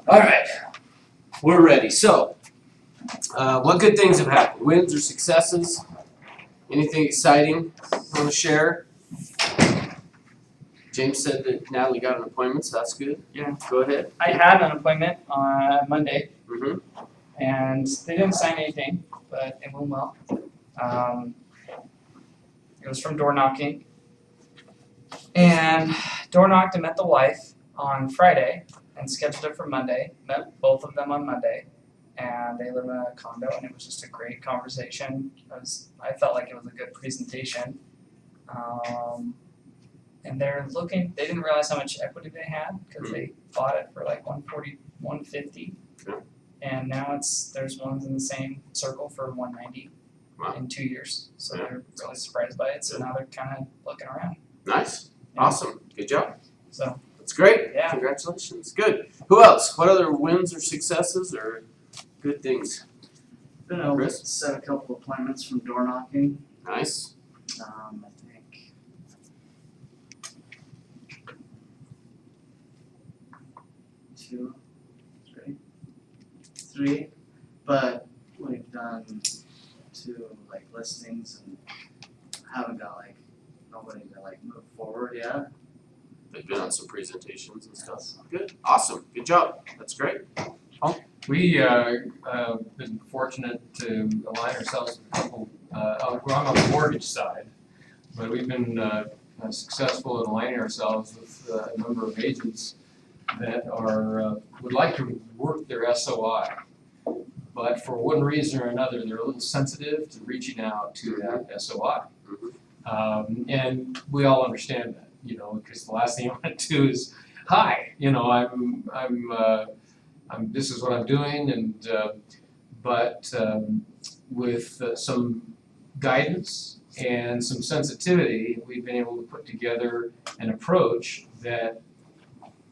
All right, we're ready. So, what good things have happened? Wins or successes? Anything exciting want to share? James said that Natalie got an appointment, so that's good. Yeah. Go ahead. I had an appointment on Monday, Mm-hmm. and they didn't sign anything, but it went well. It was from door knocking, and door knocked and met the wife on Friday, and scheduled it for Monday. Met both of them on Monday, and they live in a condo, and it was just a great conversation. I felt like it was a good presentation. And they didn't realize how much equity they had because they bought it for like 140, 150. Yeah. And now there's ones in the same circle for 190 Wow. in 2 years. So Yeah. they're really surprised by it. So now they're kind of looking around. Nice. Yeah. Awesome. Good job. So That's great. Yeah. Congratulations. Good. Who else? What other wins or successes or good things? Been able to Chris? set a couple appointments from door knocking. Nice. I think 2, 3, but we've done 2 like listings and haven't got like nobody to like move forward yet. They've been on some presentations and stuff. Good. Awesome. Good job. That's great. We been fortunate to align ourselves with a couple, well, I'm on the mortgage side, but we've been successful in aligning ourselves with a number of agents that would like to work their SOI. But for one reason or another, they're a little sensitive to reaching out to that SOI. And we all understand that, because the last thing you want to do is, hi, this is what I'm doing, and but with some guidance and some sensitivity, we've been able to put together an approach that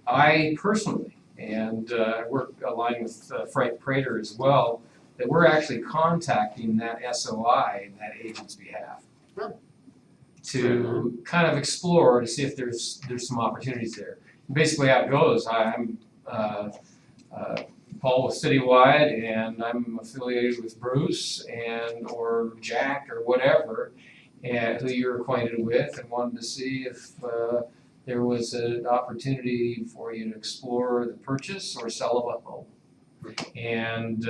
I personally, and I work aligned with Frank Prater as well, that we're actually contacting that SOI in that agent's behalf to kind of explore to see if there's some opportunities there. Basically, how it goes, I'm Paul with Citywide, and I'm affiliated with Bruce or Jack or whatever, and who you're acquainted with, and wanted to see if there was an opportunity for you to explore the purchase or sell of a home. And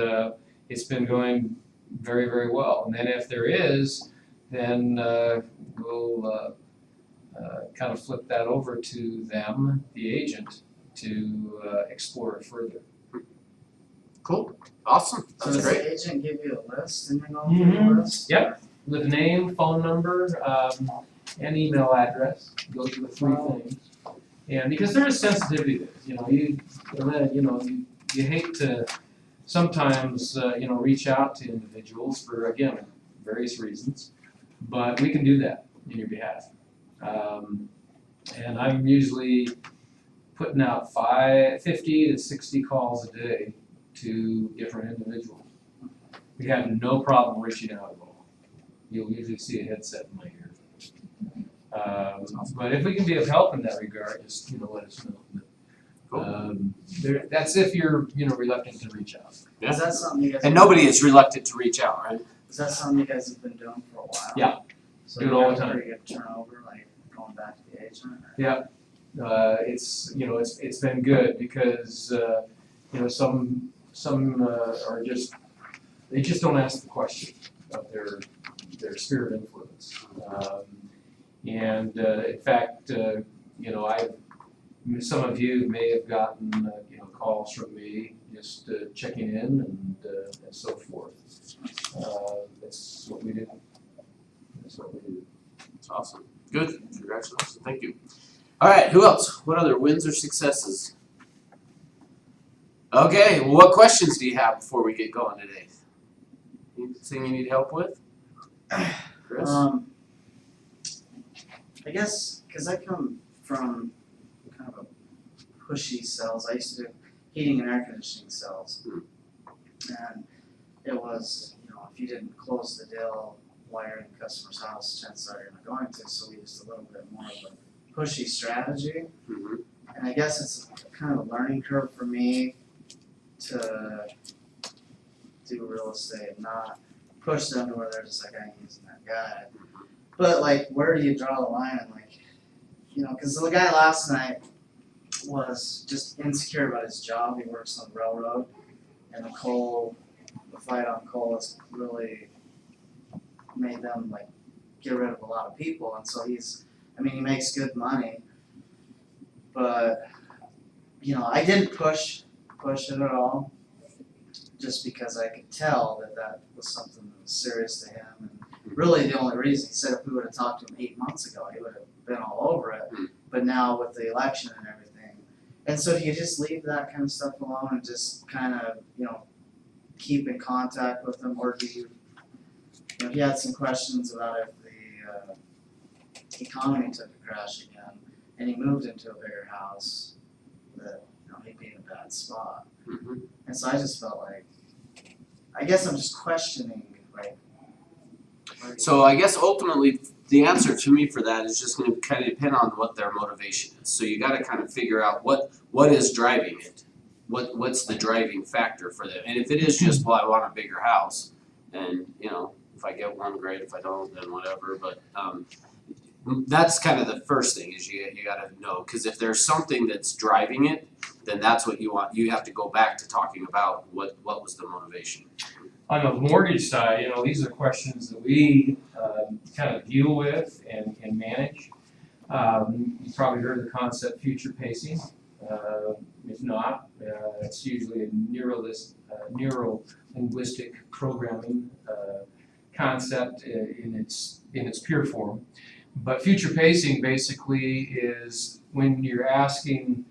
it's been going very, very well. And then if there is, then we'll kind of flip that over to them, the agent, to explore it further. Cool. Awesome. So That's does great. the agent give you a list and then go through the list? Yep. With name, phone number, and email address. Those are the 3 things. And because there is sensitivity there, you hate to sometimes reach out to individuals for, again, various reasons, but we can do that in your behalf. And I'm usually putting out 50 to 60 calls a day to different individuals. We have no problem reaching out at all. You'll usually see a headset in my ear. But if we can be of help in that regard, just let us know. Cool. That's if you're reluctant to reach out. Yeah. Is that something you guys? And nobody is reluctant to reach out, right? Is that something you guys have been doing for a while? Yeah. So Do it you all have the time. pretty good turnover, like going back to the agent? Or? Yeah. It's been good because some are they just don't ask the question of their sphere of influence. In fact, some of you may have gotten calls from me just checking in and so forth. That's what we do. That's awesome. Good. Congratulations. Thank you. All right. Who else? What other wins or successes? Okay. Well, what questions do you have before we get going today? Anything you need help with? Chris? I guess because I come from kind of a pushy sales. I used to do heating and air conditioning sales, and it was if you didn't close the deal while you're in the customer's house, chances are you're not going to. So we used a little bit more of a pushy strategy. Mm-hmm. And I guess it's kind of a learning curve for me to do real estate, not push them to where they're just like, I ain't using that guy. But like, where do you draw the line? And like, you know, because the guy last night was just insecure about his job. He works on the railroad, and the fight on coal has really made them like get rid of a lot of people. And so he makes good money, but you know, I didn't push it at all, just because I could tell that was something that was serious to him. And really, the only reason, he said if we would have talked to him 8 months ago, he would have been all over it. But now with the election and everything, and so do you just leave that kind of stuff alone and just kind of, you know, keep in contact with him, or do you know, he had some questions about if the economy took a crash again, and he moved into a bigger house, that, you know, he'd be in a bad spot. And so I just felt like, I guess I'm just questioning, like. So I guess ultimately, the answer to me for that is just gonna kind of depend on what their motivation is. So you gotta kind of figure out what is driving it. What's the driving factor for them? And if it is just, well, I want a bigger house, and, you know, if I get one, great, if I don't, then whatever, but, that's kind of the first thing is you gotta know, cause if there's something that's driving it, then that's what you want. You have to go back to talking about what was the motivation. On the mortgage side, you know, these are questions that we kind of deal with and manage. You've probably heard the concept future pacing. If not, it's usually a neuro-linguistic programming concept in its pure form. But future pacing basically is when you're asking,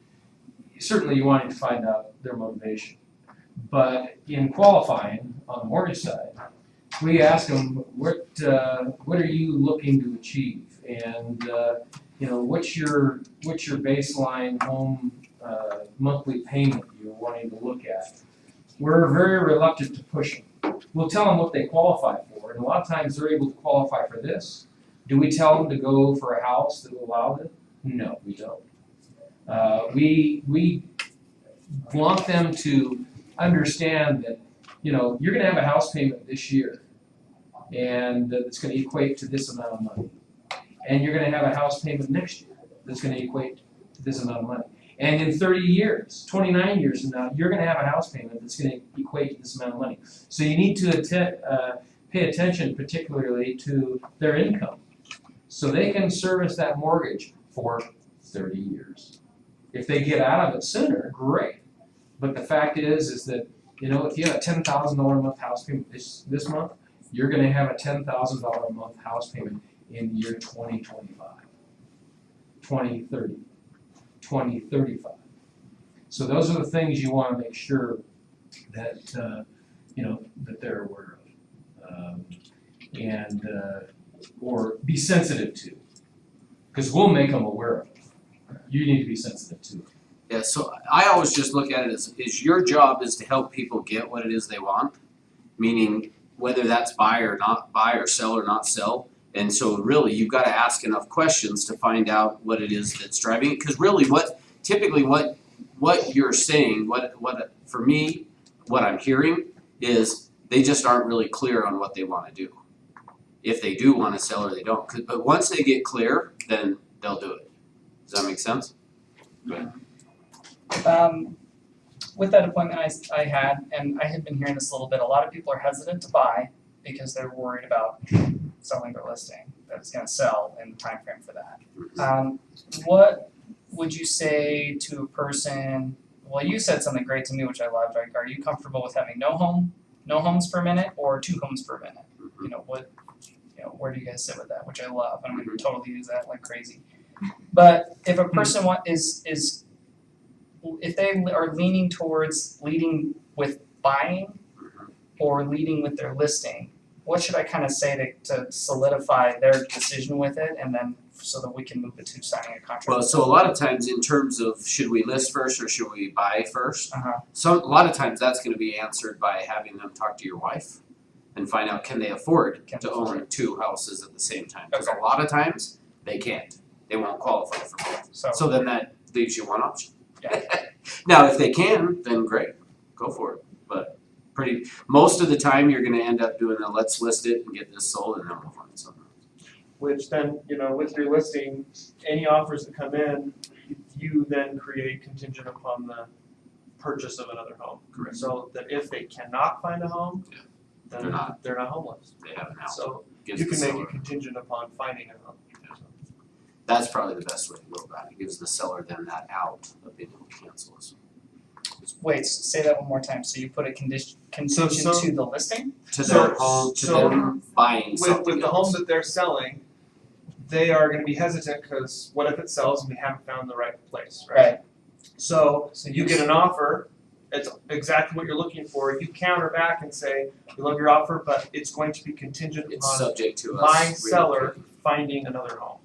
certainly you wanting to find out their motivation. But in qualifying on the mortgage side, we ask them, what are you looking to achieve? And you know, what's your baseline home monthly payment you're wanting to look at? We're very reluctant to push them. We'll tell them what they qualify for, and a lot of times they're able to qualify for this. Do we tell them to go for a house that will allow it? No, we don't. We want them to understand that, you know, you're gonna have a house payment this year, and it's gonna equate to this amount of money. And you're gonna have a house payment next year that's gonna equate to this amount of money. And in 30 years, 29 years from now, you're gonna have a house payment that's gonna equate to this amount of money. So you need to pay attention particularly to their income, so they can service that mortgage for 30 years. If they get out of it sooner, great. But the fact is that, you know, if you have a $10,000 a month house payment this month, you're gonna have a $10,000 a month house payment in the year 2025, 2030, 2035. So those are the things you wanna make sure that, you know, that they're aware of. Or be sensitive to, because we'll make them aware of it. You need to be sensitive to it. Yeah, so I always just look at it as your job is to help people get what it is they want, meaning whether that's buy or not buy or sell or not sell. And so really you've got to ask enough questions to find out what it is that's driving it. Because really what you're saying, for me, what I'm hearing is they just aren't really clear on what they want to do. If they do want to sell or they don't. But once they get clear, then they'll do it. Does that make sense? Good. With that appointment I had, and I had been hearing this a little bit, a lot of people are hesitant to buy because they're worried about selling their listing, that it's gonna sell in the time frame for that. What would you say to a person, well, you said something great to me which I loved, like, are you comfortable with having no homes per minute or 2 homes per minute? You know, where do you guys sit with that, which I love, and we totally use that like crazy. But if a person if they are leaning towards leading with buying or leading with their listing, what should I kind of say to solidify their decision with it, and then so that we can move it to signing a contract? Well, so a lot of times in terms of should we list first or should we buy first, Uh-huh. a lot of times that's going to be answered by having them talk to your wife and find out can they afford to own 2 houses at the same time. Because Okay. a lot of times they can't. They won't qualify for both. So So then that leaves you one option. yeah. Now, if they can, then great, go for it, but most of the time, you're gonna end up doing a let's list it and get this sold and then we'll find something. Which then, with your listing, any offers that come in, you then create contingent upon the purchase of another home. Correct. So that if they cannot find a home, Yeah. then they're not homeless. They have an out. So Gives you the can make seller- it contingent upon finding a home. That's probably the best way to go about it. It gives the seller then that out of being able to cancel us. Wait, say that one more time. So you put a contingent So- to the listing? To So- their home, to so them buying With something the home else. that they're selling, they are gonna be hesitant, cause what if it sells and we haven't found the right place, right? So So you get an offer, it's exactly what you're looking for, you counter back and say, we love your offer, but it's going to be contingent It's upon subject to us. my seller relocating. finding another home.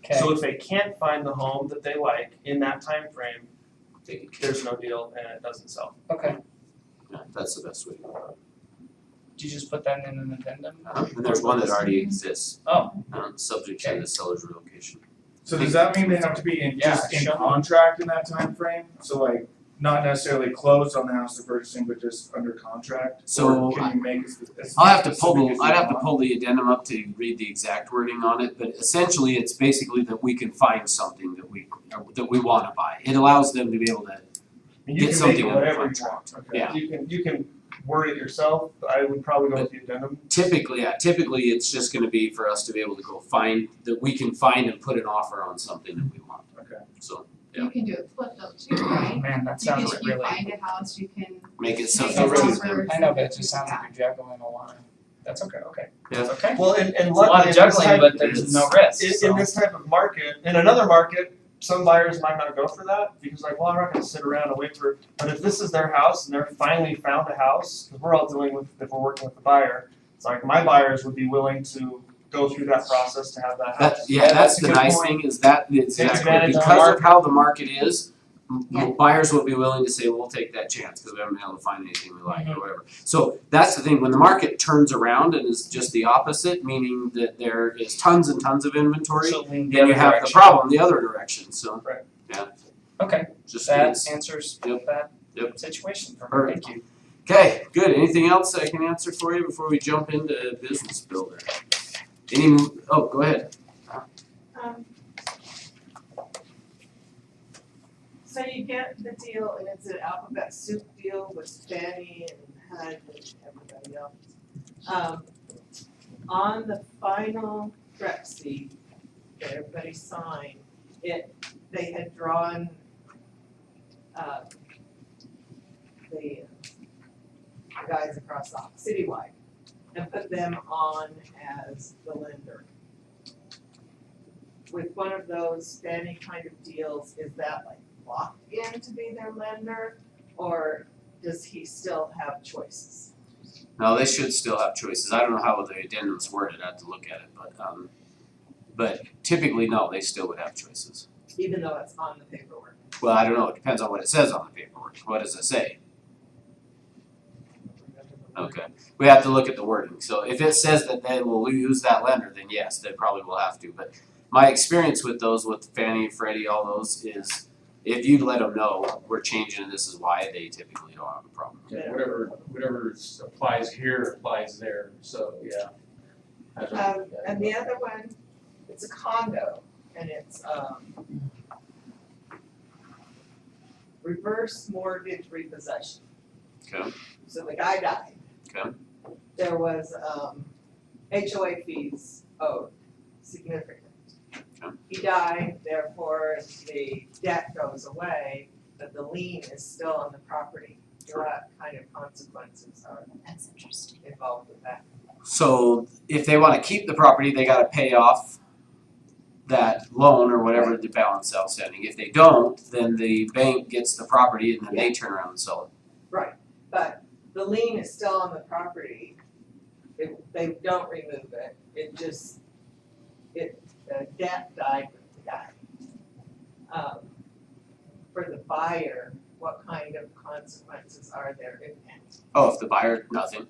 Okay. So if they can't find the home that they like in that time frame, They can there's no deal and it doesn't sell. Okay. Yeah, that's the best way to go. Did you just put that in an addendum? And there's one that already exists, Oh, subject to the seller's relocation. So does that mean they have to be in Yeah, just in sure. contract in that time frame? So like not necessarily closed on the house they're purchasing, but just under contract? So, Or can you make it as I'll have to pull specific as you I'd have to want? pull the addendum up to read the exact wording on it, but essentially it's basically that we can find something that we wanna buy. It allows them to be able to, And you Get can make something it under whatever you want. contract. Okay. Yeah. You can word it yourself, but I would probably go with the addendum. typically it's just gonna be for us to be able to go find, that we can find and put an offer on something that we want. Okay. So, You can do it flip though too, right? man, that You sounds can, you really. find a house, you can make it make something an to offer. them. I know, but it just sounds like you're juggling a lot. That's okay. Okay. Yeah. That's okay. Well, and It's a lot luckily of in this juggling, type, but there's no risk. in this type of market, in another market, some buyers might not go for that because like, well, I'm not gonna sit around and wait for, but if this is their house and they're finally found a house, because we're all dealing with, if we're working with the buyer, it's like my buyers would be willing to go through that process to have that house. That's that's a the good nice point. thing is that exactly, advantage of the because of market. how the market is, Yeah. buyers will be willing to say, we'll take that chance, cause we haven't been able to find anything we like Mhm. or whatever. So that's the thing, when the market turns around and is just the opposite, meaning that there is tons and tons of inventory, So lean the then you other have the direction. problem the other direction, so. Right. Yeah, Okay, just that it's, answers Yep. that Yep. situation for me. Perfect. Thank you. okay, good, anything else I can answer for you before we jump into business builder? Go ahead. So you get the deal and it's an alphabet soup deal with Fannie and HUD and everybody else. On the final rec sheet that everybody signed, they had drawn, the guys across the citywide and put them on as the lender. With one of those Fannie kind of deals, is that like locked in to be their lender, or does he still have choices? No, they should still have choices. I don't know how the addendum's worded, I have to look at it, but typically, no, they still would have choices. Even though it's on the paperwork? Well, I don't know, it depends on what it says on the paperwork. What does it say? Okay, we have to look at the wording. So if it says that they will use that lender, then yes, they probably will have to. But my experience with those, with Fannie, Freddie, all those is if you let them know we're changing and this is why, they typically don't have a problem. Yeah, whatever applies here applies there, so, yeah. I don't- And the other one, it's a condo, and it's, reverse mortgage repossession. Okay. So the guy died. Okay. There was, HOA fees owed, significant. Okay. He died, therefore the debt goes away, but the lien is still on the property. What kind of consequences are That's interesting. involved with that? So if they wanna keep the property, they gotta pay off that loan or whatever the balance outstanding. If they don't, then the bank gets the property and then they turn around and sell it. Right, but the lien is still on the property. They don't remove it, the debt died with the guy. For the buyer, what kind of consequences are there if any? Oh, if the buyer, nothing.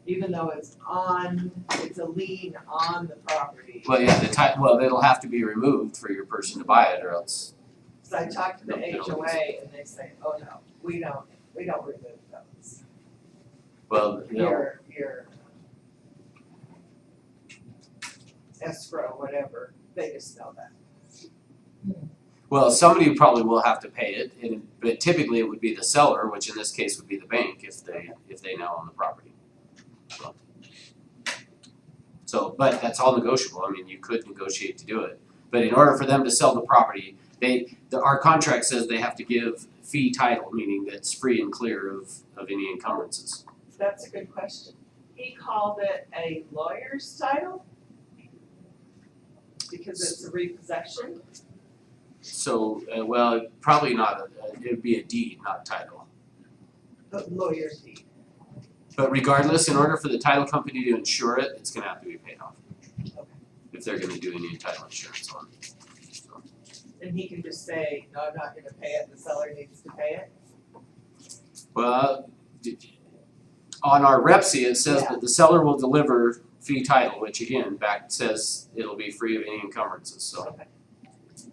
Even though it's a lien on the property, Well, yeah, it'll have to be removed for your person to buy it or else. So I talked to the No penalties. HOA and they say, oh no, we don't remove those. Well, you know, Your escrow, whatever, they just know that. well, somebody probably will have to pay it, but typically it would be the seller, which in this case would be the bank if they now own the property. So, but that's all negotiable. I mean, you could negotiate to do it. But in order for them to sell the property, our contract says they have to give fee title, meaning that's free and clear of any encumbrances. That's a good question. He called it a lawyer's title because it's a repossession. So, well, probably not, it'd be a deed, not title. The lawyer's deed. But regardless, in order for the title company to insure it, it's gonna have to be paid off. Okay. If they're gonna do any title insurance on it. So, And he can just say, no, I'm not gonna pay it, the seller needs to pay it. well, on our REPSI, it says Yeah. that the seller will deliver fee title, which again, back says it'll be free of any encumbrances, so. Okay.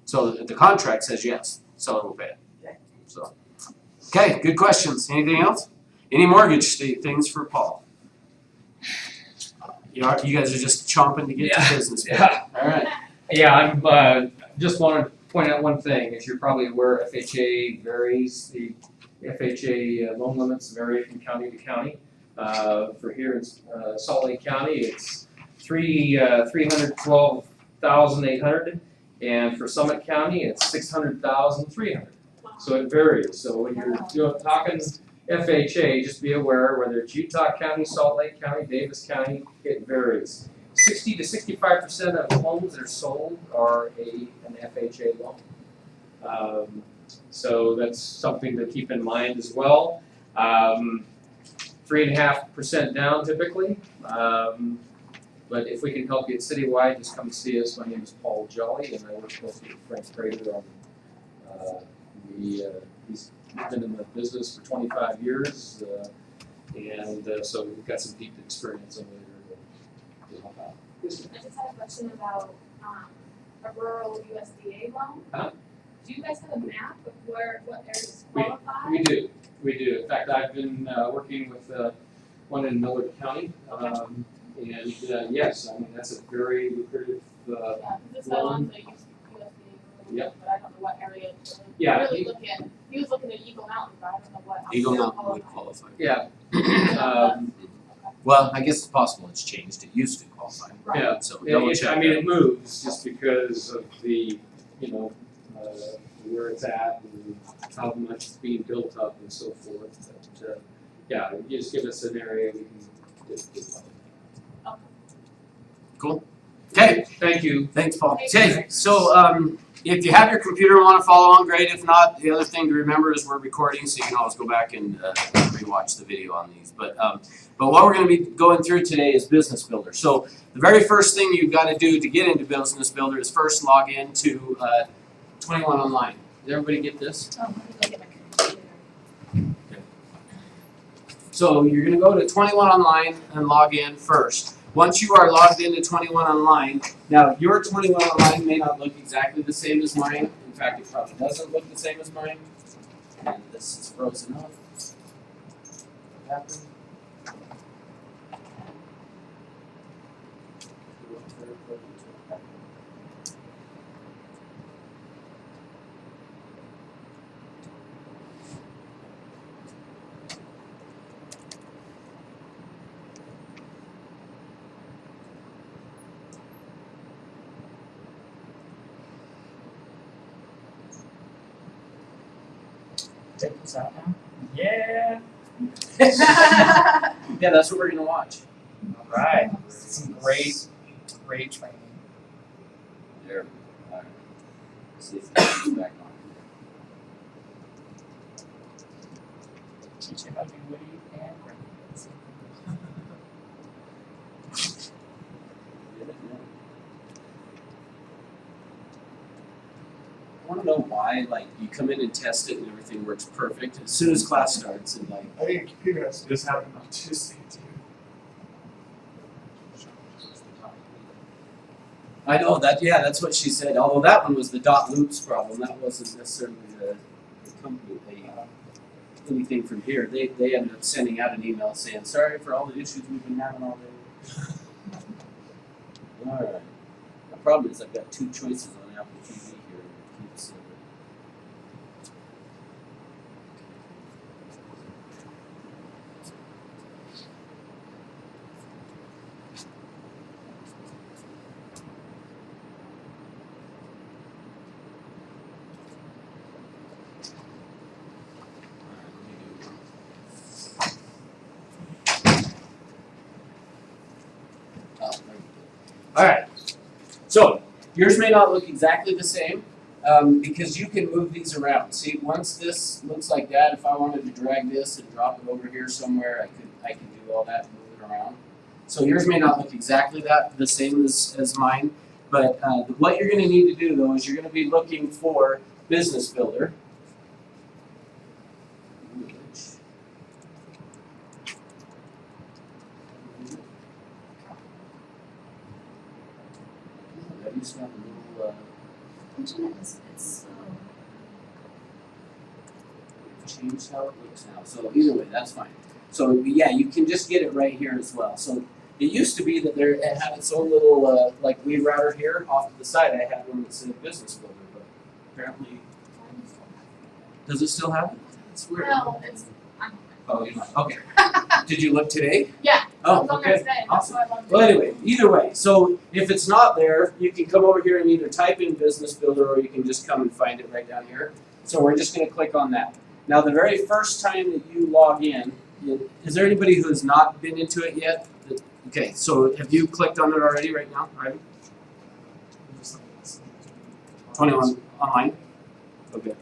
So the contract says yes, seller will pay it. Okay. So, okay, good questions. Anything else? Any mortgage things for Paul? You guys are just chomping to get to business. Yeah. Alright. Yeah, I'm, just wanted to point out one thing, as you're probably aware, FHA varies, the FHA loan limits vary from county to county. For here in, Salt Lake County, it's 312,800, and for Summit County, it's 600,300. So it varies, so when you're talking FHA, just be aware, whether it's Utah County, Salt Lake County, Davis County, it varies. 60 to 65% of homes that are sold are an FHA loan. So that's something to keep in mind as well. 3.5% down typically. But if we can help you at Citywide, just come see us. My name is Paul Jolly, and I work closely with Frank Prater on he's been in the business for 25 years, and so we've got some deep experience over there to help out. I just had a question about a rural USDA loan. Huh? Do you guys have a map of what areas We- qualify? We do. In fact, I've been working with one in Millard County, and yes, I mean that's a very lucrative. Yeah, because this guy loan. wants a USDA loan, Yep. but I don't know what area. Yeah, Really he was looking at Eagle Mountain, but I don't know what. Eagle area Mountain would qualifies. qualify. Yeah. Well, I guess it's possible it's changed. It used to qualify. Right. Yeah. So double I check mean, that. it moves just because of the, where it's at and how much it's being built up and so forth. But, yeah, you just give us an area we can just do it. Cool. Okay, Thank you. thanks, Paul. Okay, so if you have your computer and want to follow on, great. If not, the other thing to remember is we're recording, so you can always go back and rewatch the video on these. But what we're going to be going through today is Business Builder. So the very first thing you've got to do to get into Business Builder is first log into 21 Online. Did everybody get this? Oh, let me go get my computer. So you're going to go to 21 Online and log in first. Once you are logged into 21 Online, now your 21 Online may not look exactly the same as mine. In fact, it probably doesn't look the same as mine. And this is frozen up. What happened? Take this out now. Yeah. Yeah, that's what we're gonna watch. All right. Some great training. There. Alright. See if it comes back on. Teach you how to be witty and great. I wanna know why, like, you come in and test it and everything works perfect. As soon as class starts and like, I think computer has to just have an autistic too. I know that, yeah, that's what she said, although that one was the dot loops problem, that wasn't necessarily the company, anything from here, they ended up sending out an email saying, sorry for all the issues we've been having all day. Alright, the problem is I've got two choices on Apple TV here, it keeps, Alright, so yours may not look exactly the same because you can move these around. See, once this looks like that, if I wanted to drag this and drop it over here somewhere, I could do all that and move it around. So yours may not look exactly the same as mine, but what you're going to need to do though is you're going to be looking for Business Builder. That used to have a little It's changed how it looks now. So either way, that's fine. So yeah, you can just get it right here as well. So it used to be that it had its own little like weed router here off to the side. I had one that said Business Builder, but apparently, does it still have it? It's weird. No, it's, Oh, you know. Okay. Did you look today? Yeah, Oh, it's on there okay. today, that's Awesome. why I wanted to. Well, anyway, either way. So if it's not there, you can come over here and either type in Business Builder or you can just come and find it right down here. So we're just going to click on that. Now, the very first time that you log in, is there anybody who has not been into it yet? Okay, so have you clicked on it already right now? Right? 21 online? Okay.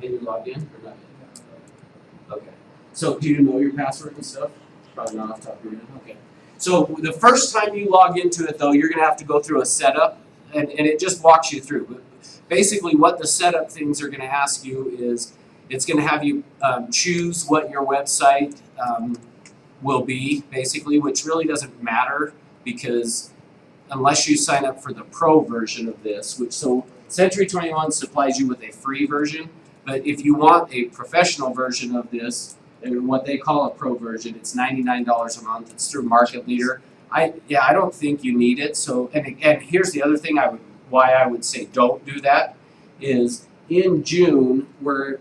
And you logged in or not yet? Okay. So do you know your password and stuff? Probably not off the top of your head. Okay. So the first time you log into it though, you're gonna have to go through a setup and it just walks you through. But basically what the setup things are gonna ask you is it's gonna have you choose what your website will be basically, which really doesn't matter because unless you sign up for the pro version of this, which so Century 21 supplies you with a free version, but if you want a professional version of this, and what they call a pro version, it's $99 a month. It's through Market Leader. I don't think you need it. So and here's the other thing why I would say don't do that is in June where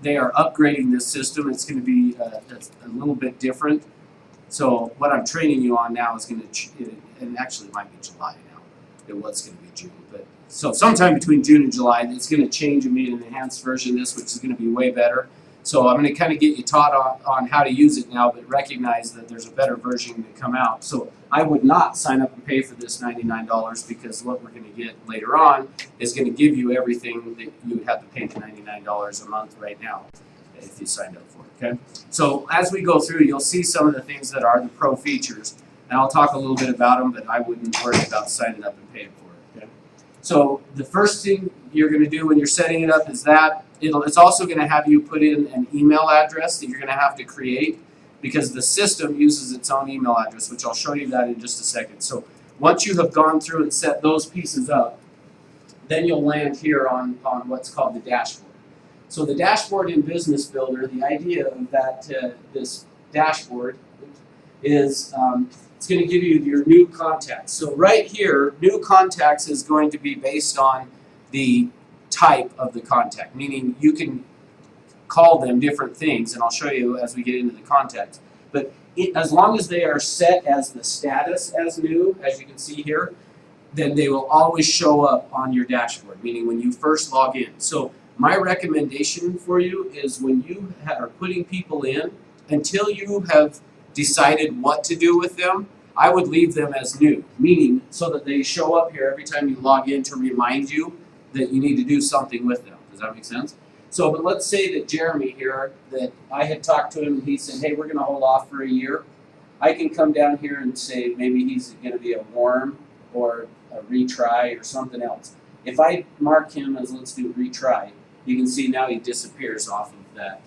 they are upgrading this system. It's going to be a little bit different. So what I'm training you on now is going to, and actually it might be July now. It was going to be June, but so sometime between June and July, it's going to change and be an enhanced version of this, which is going to be way better. So I'm going to kind of get you taught on how to use it now, but recognize that there's a better version to come out. So I would not sign up and pay for this $99 because what we're going to get later on is going to give you everything that you would have to pay the $99 a month right now if you signed up for it, okay? So as we go through, you'll see some of the things that are the pro features, and I'll talk a little bit about them, but I wouldn't worry about signing up and paying for it, okay? So the first thing you're going to do when you're setting it up is that it's also going to have you put in an email address that you're going to have to create because the system uses its own email address, which I'll show you that in just a second. So once you have gone through and set those pieces up, then you'll land here on what's called the dashboard. So the dashboard in Business Builder, the idea of that this dashboard is it's going to give you your new contacts. So right here, new contacts is going to be based on the type of the contact, meaning you can call them different things, and I'll show you as we get into the contacts. But as long as they are set as the status as new, as you can see here, then they will always show up on your dashboard, meaning when you first log in. So my recommendation for you is when you are putting people in, until you have decided what to do with them, I would leave them as new, meaning so that they show up here every time you log in to remind you that you need to do something with them. Does that make sense? So, but let's say that Jeremy here, that I had talked to him and he said, hey, we're going to hold off for a year. I can come down here and say maybe he's going to be a worm or a retry or something else. If I mark him as let's do retry, you can see now he disappears off of that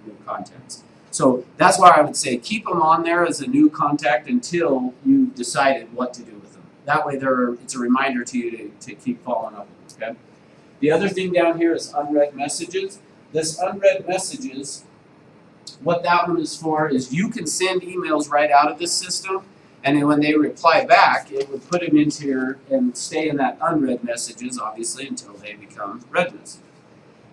new contents. So that's why I would say keep them on there as a new contact until you've decided what to do with them. That way it's a reminder to you to keep following up with them, okay? The other thing down here is unread messages. This unread messages, what that one is for is you can send emails right out of this system, and then when they reply back, it would put them into your, and stay in that unread messages, obviously, until they become read messages.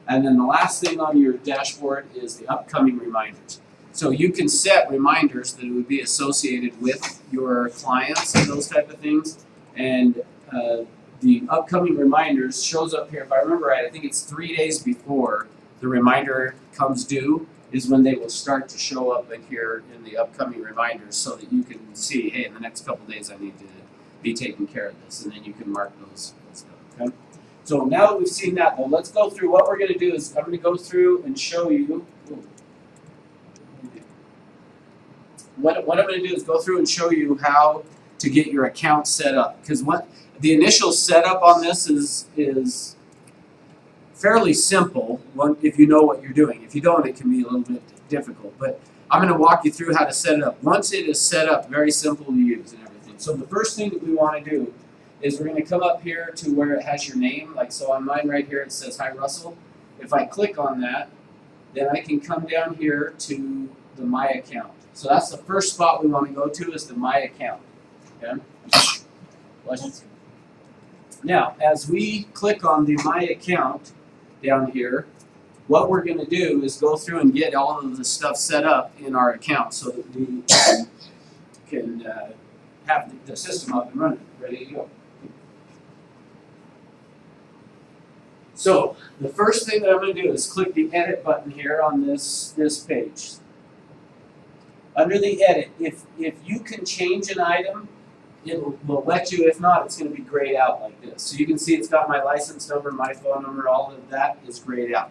And then the last thing on your dashboard is the upcoming reminders. So you can set reminders that would be associated with your clients and those type of things. And the upcoming reminders shows up here. If I remember right, I think it's 3 days before the reminder comes due is when they will start to show up in here in the upcoming reminders, so that you can see, hey, in the next couple days I need to be taking care of this, and then you can mark those stuff. Okay? So now that we've seen that, though, let's go through. What we're going to do is I'm going to go through and show you. What I'm going to do is go through and show you how to get your account set up, because what the initial setup on this is fairly simple if you know what you're doing. If you don't, it can be a little bit difficult. But I'm going to walk you through how to set it up. Once it is set up, very simple to use and everything. So the first thing that we want to do is we're going to come up here to where it has your name. Like so on mine right here it says Hi Russell. If I click on that, then I can come down here to the My Account. So that's the first spot we want to go to is the My Account. Okay? Now, as we click on the My Account down here, what we're going to do is go through and get all of the stuff set up in our account so that we can have the system up and running, ready to go. So the first thing that I'm going to do is click the Edit button here on this page. Under the Edit, if you can change an item, it will let you. If not, it's going to be grayed out like this. So you can see it's got my license number, my phone number, all of that is grayed out.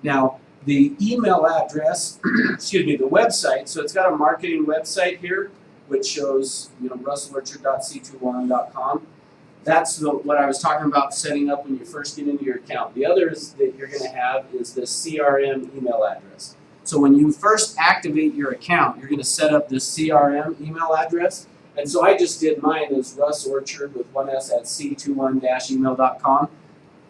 Now, the email address, excuse me, the website, so it's got a marketing website here, which shows, russellorchard.c21.com. That's what I was talking about setting up when you first get into your account. The other that you're going to have is the CRM email address. So when you first activate your account, you're going to set up this CRM email address. And so I just did mine as Russ Orchard with 1S at c21-email.com.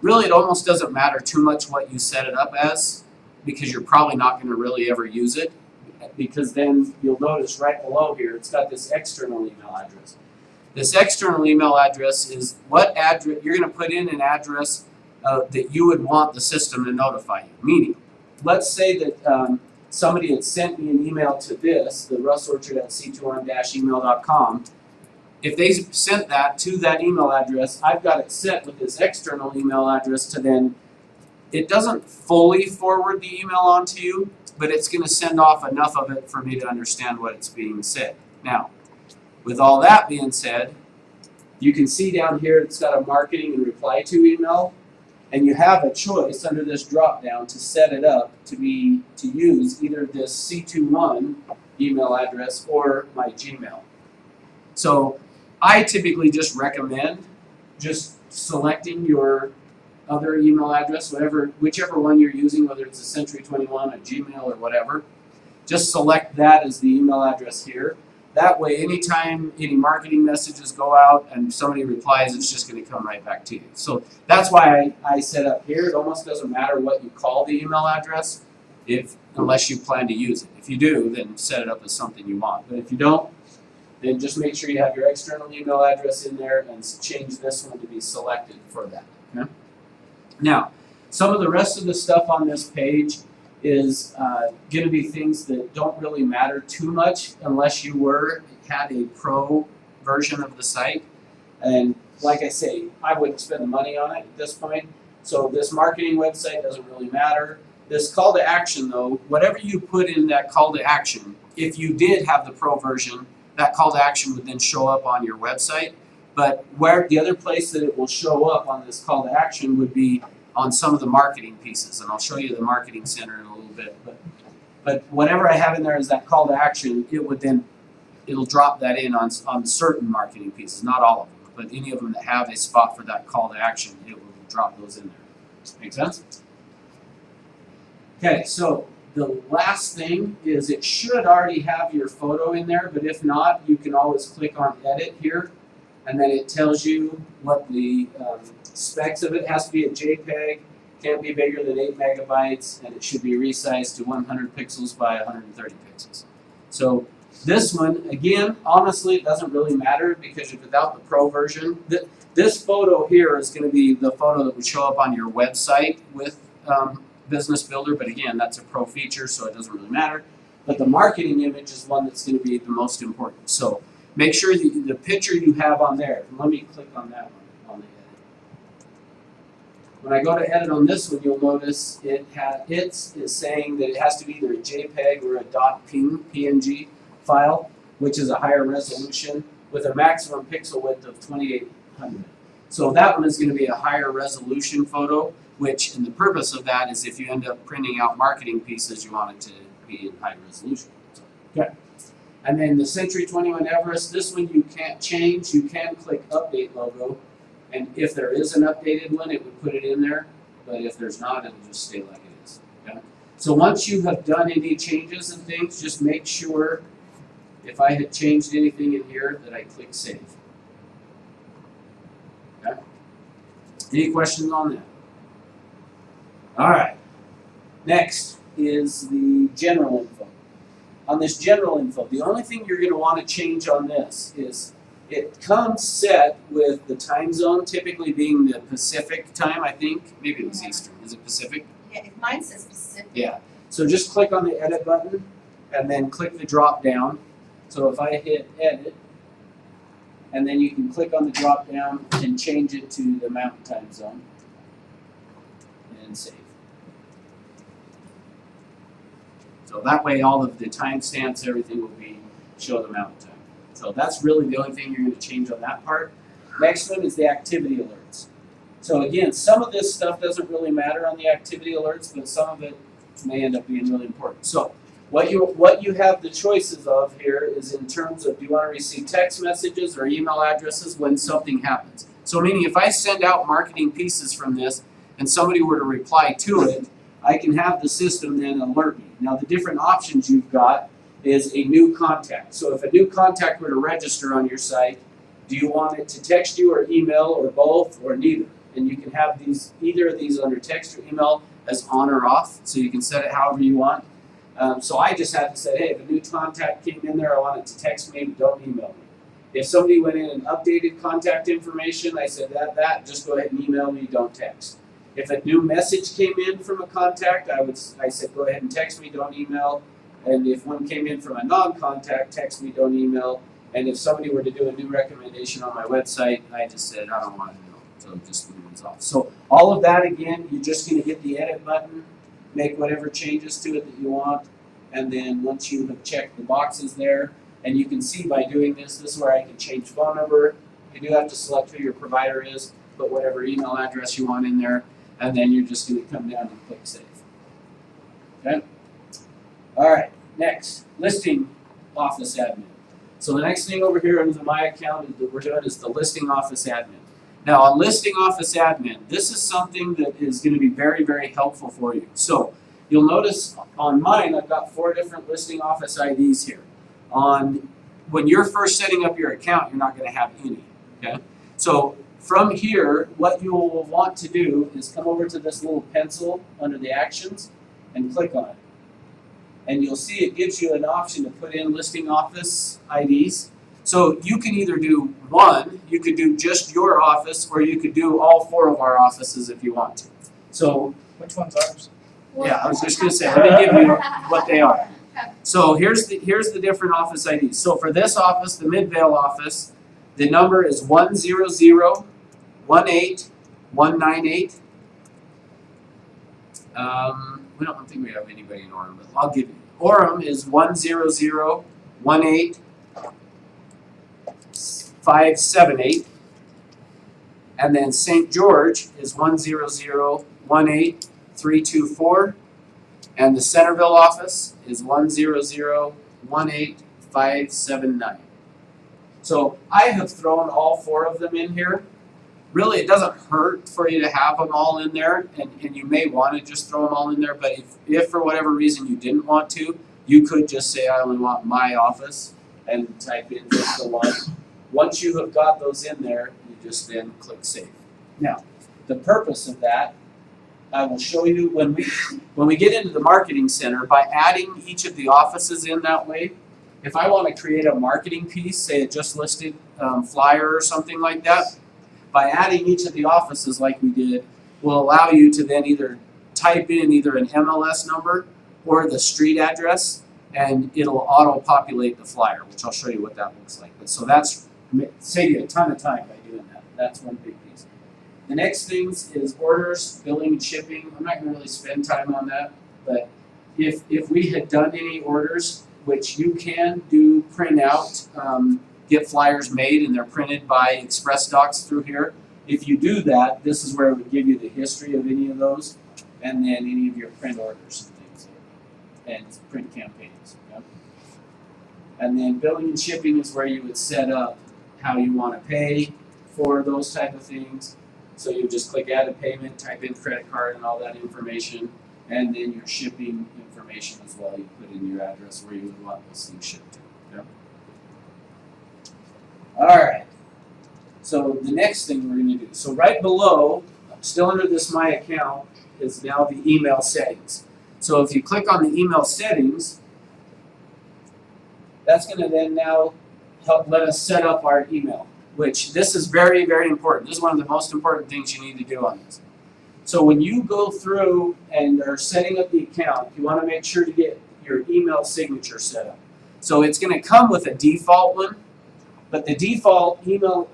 Really, it almost doesn't matter too much what you set it up as, because you're probably not going to really ever use it, because then you'll notice right below here, it's got this external email address. This external email address is what address you're going to put in an address that you would want the system to notify you. Meaning, let's say that somebody had sent me an email to this, the russorchard at c21-email.com. If they sent that to that email address, I've got it set with this external email address to then, it doesn't fully forward the email on to you, but it's going to send off enough of it for me to understand what it's being said. Now, with all that being said, you can see down here it's got a marketing and reply to email, and you have a choice under this drop down to set it up to use either this C21 email address or my Gmail. So I typically just recommend just selecting your other email address, whichever one you're using, whether it's a Century 21, a Gmail, or whatever. Just select that as the email address here. That way, anytime any marketing messages go out and somebody replies, it's just going to come right back to you. So that's why I set up here. It almost doesn't matter what you call the email address, unless you plan to use it. If you do, then set it up as something you want. But if you don't, then just make sure you have your external email address in there and change this one to be selected for that. Okay? Now, some of the rest of the stuff on this page is going to be things that don't really matter too much unless you had a pro version of the site. And like I say, I wouldn't spend the money on it at this point. So this marketing website doesn't really matter. This call to action, though, whatever you put in that call to action, if you did have the pro version, that call to action would then show up on your website. But where the other place that it will show up on this call to action would be on some of the marketing pieces, and I'll show you the marketing center in a little bit. But whatever I have in there as that call to action, it'll drop that in on certain marketing pieces, not all of them, but any of them that have a spot for that call to action, it will drop those in there. Make sense? Okay, so the last thing is it should already have your photo in there, but if not, you can always click on edit here, and then it tells you what the specs of it. Has to be a JPEG, can't be bigger than 8 megabytes, and it should be resized to 100 pixels by 130 pixels. So this one, again, honestly, it doesn't really matter because without the Pro version, this photo here is going to be the photo that would show up on your website with Business Builder, but again, that's a Pro feature, so it doesn't really matter. But the marketing image is one that's going to be the most important. So make sure the picture you have on there, let me click on that one on the edit. When I go to edit on this one, you'll notice it's saying that it has to be either a JPEG or a .png file, which is a higher resolution with a maximum pixel width of 2800. So that one is going to be a higher resolution photo, which, and the purpose of that is if you end up printing out marketing pieces, you want it to be in high resolution. Okay. And then the Century 21 Everest, this one you can't change. You can click Update Logo, and if there is an updated one, it would put it in there, but if there's not, it'll just stay like it is. Okay? So once you have done any changes and things, just make sure, if I had changed anything in here, that I click Save. Okay? Any questions on that? All right. Next is the general info. On this general info, the only thing you're going to want to change on this is it comes set with the time zone, typically being the Pacific time, I think. Maybe it was Eastern. Is it Pacific? Yeah, if mine says Pacific. Yeah. So just click on the edit button and then click the drop down. So if I hit edit, and then you can click on the drop down and change it to the Mountain Time Zone and save. So that way all of the timestamps, everything will be show the Mountain Time. So that's really the only thing you're going to change on that part. Next one is the activity alerts. So again, some of this stuff doesn't really matter on the activity alerts, but some of it may end up being really important. So what you have the choices of here is in terms of do you want to receive text messages or email addresses when something happens. So meaning if I send out marketing pieces from this and somebody were to reply to it, I can have the system then alert me. Now the different options you've got is a new contact. So if a new contact were to register on your site, do you want it to text you or email or both or neither? And you can have either of these under text or email as on or off, so you can set it however you want. So I just had to say, hey, if a new contact came in there, I want it to text me, but don't email me. If somebody went in and updated contact information, I said that just go ahead and email me, don't text. If a new message came in from a contact, I said go ahead and text me, don't email. And if one came in from a non-contact, text me, don't email. And if somebody were to do a new recommendation on my website, I just said I don't want to know, so just leave it off. So all of that again, you're just going to hit the edit button, make whatever changes to it that you want, and then once you have checked the boxes there, and you can see by doing this is where I can change phone number. You do have to select who your provider is, put whatever email address you want in there, and then you're just going to come down and click Save. Okay? All right, next, Listing Office Admin. So the next thing over here under my account that we're doing is the Listing Office Admin. Now on Listing Office Admin, this is something that is going to be very, very helpful for you. So you'll notice on mine, I've got 4 different Listing Office IDs here. When you're first setting up your account, you're not going to have any, okay? So from here, what you will want to do is come over to this little pencil under the actions and click on it. And you'll see it gives you an option to put in Listing Office IDs. So you can either do one, you could do just your office, or you could do all 4 of our offices if you want to. So, Which one's ours? yeah, I was just going to say, let me give you what they are. So here's the different office IDs. So for this office, the Midvale office, the number is 100-18198. I don't think we have anybody in Orem, but I'll give you. Orem is 100-18578. And then St. George is 100-18324. And the Centerville office is 100-18579. So I have thrown all 4 of them in here. really it doesn't hurt for you to have them all in there, and you may want to just throw them all in there, but if for whatever reason you didn't want to, you could just say I only want my office and type in just the one. Once you have got those in there, you just then click save. Now, the purpose of that, I will show you when we get into the marketing center, by adding each of the offices in that way. If I want to create a marketing piece, say a just listed flyer or something like that, by adding each of the offices like we did, will allow you to then either type in either an MLS number or the street address, and it'll auto-populate the flyer, which I'll show you what that looks like. But so that's save you a ton of time by doing that. That's one big piece. The next things is orders, billing, and shipping. I'm not going to really spend time on that, but if we had done any orders, which you can do print out, get flyers made and they're printed by Express Docs through here. If you do that, this is where it would give you the history of any of those, and then any of your print orders and things, and print campaigns. Yep. And then billing and shipping is where you would set up how you want to pay for those type of things. So you just click add a payment, type in credit card and all that information, and then your shipping information as well. You put in your address where you would want those things shipped to. Yep. All right. So the next thing we're going to do. So right below, still under this My Account, is now the email settings. So if you click on the email settings, that's going to then now help let us set up our email, which this is very, very important. This is one of the most important things you need to do on this. So when you go through and are setting up the account, you want to make sure to get your email signature set up. So it's going to come with a default one, but the default email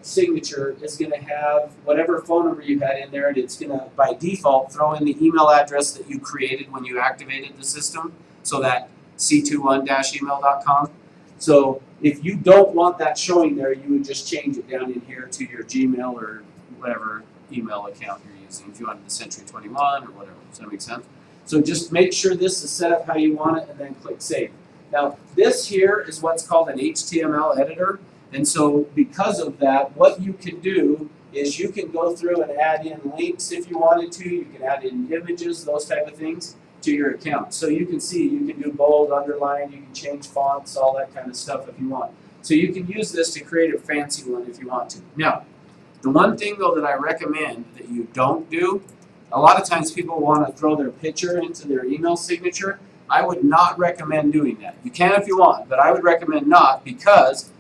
signature is going to have whatever phone number you had in there, and it's going to, by default, throw in the email address that you created when you activated the system, so that c21-email.com. So if you don't want that showing there, you would just change it down in here to your Gmail or whatever email account you're using. If you wanted the Century 21 or whatever. Does that make sense? So just make sure this is set up how you want it, and then click Save. Now, this here is what's called an HTML editor. And so because of that, what you can do is you can go through and add in links if you wanted to. You can add in images, those type of things, to your account. So you can see, you can do bold, underline, you can change fonts, all that kind of stuff if you want. So you can use this to create a fancy one if you want to. Now, the one thing though that I recommend that you don't do, a lot of times people want to throw their picture into their email signature. I would not recommend doing that. You can if you want, but I would recommend not, because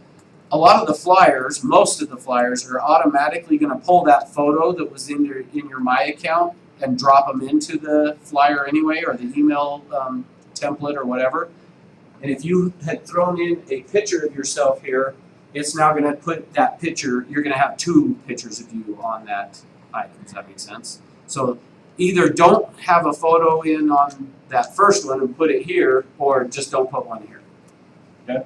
a lot of the flyers, most of the flyers, are automatically going to pull that photo that was in your My Account and drop them into the flyer anyway, or the email template or whatever. And if you had thrown in a picture of yourself here, it's now going to put that picture, you're going to have two pictures of you on that item. Does that make sense? So either don't have a photo in on that first one and put it here, or just don't put one here. Okay?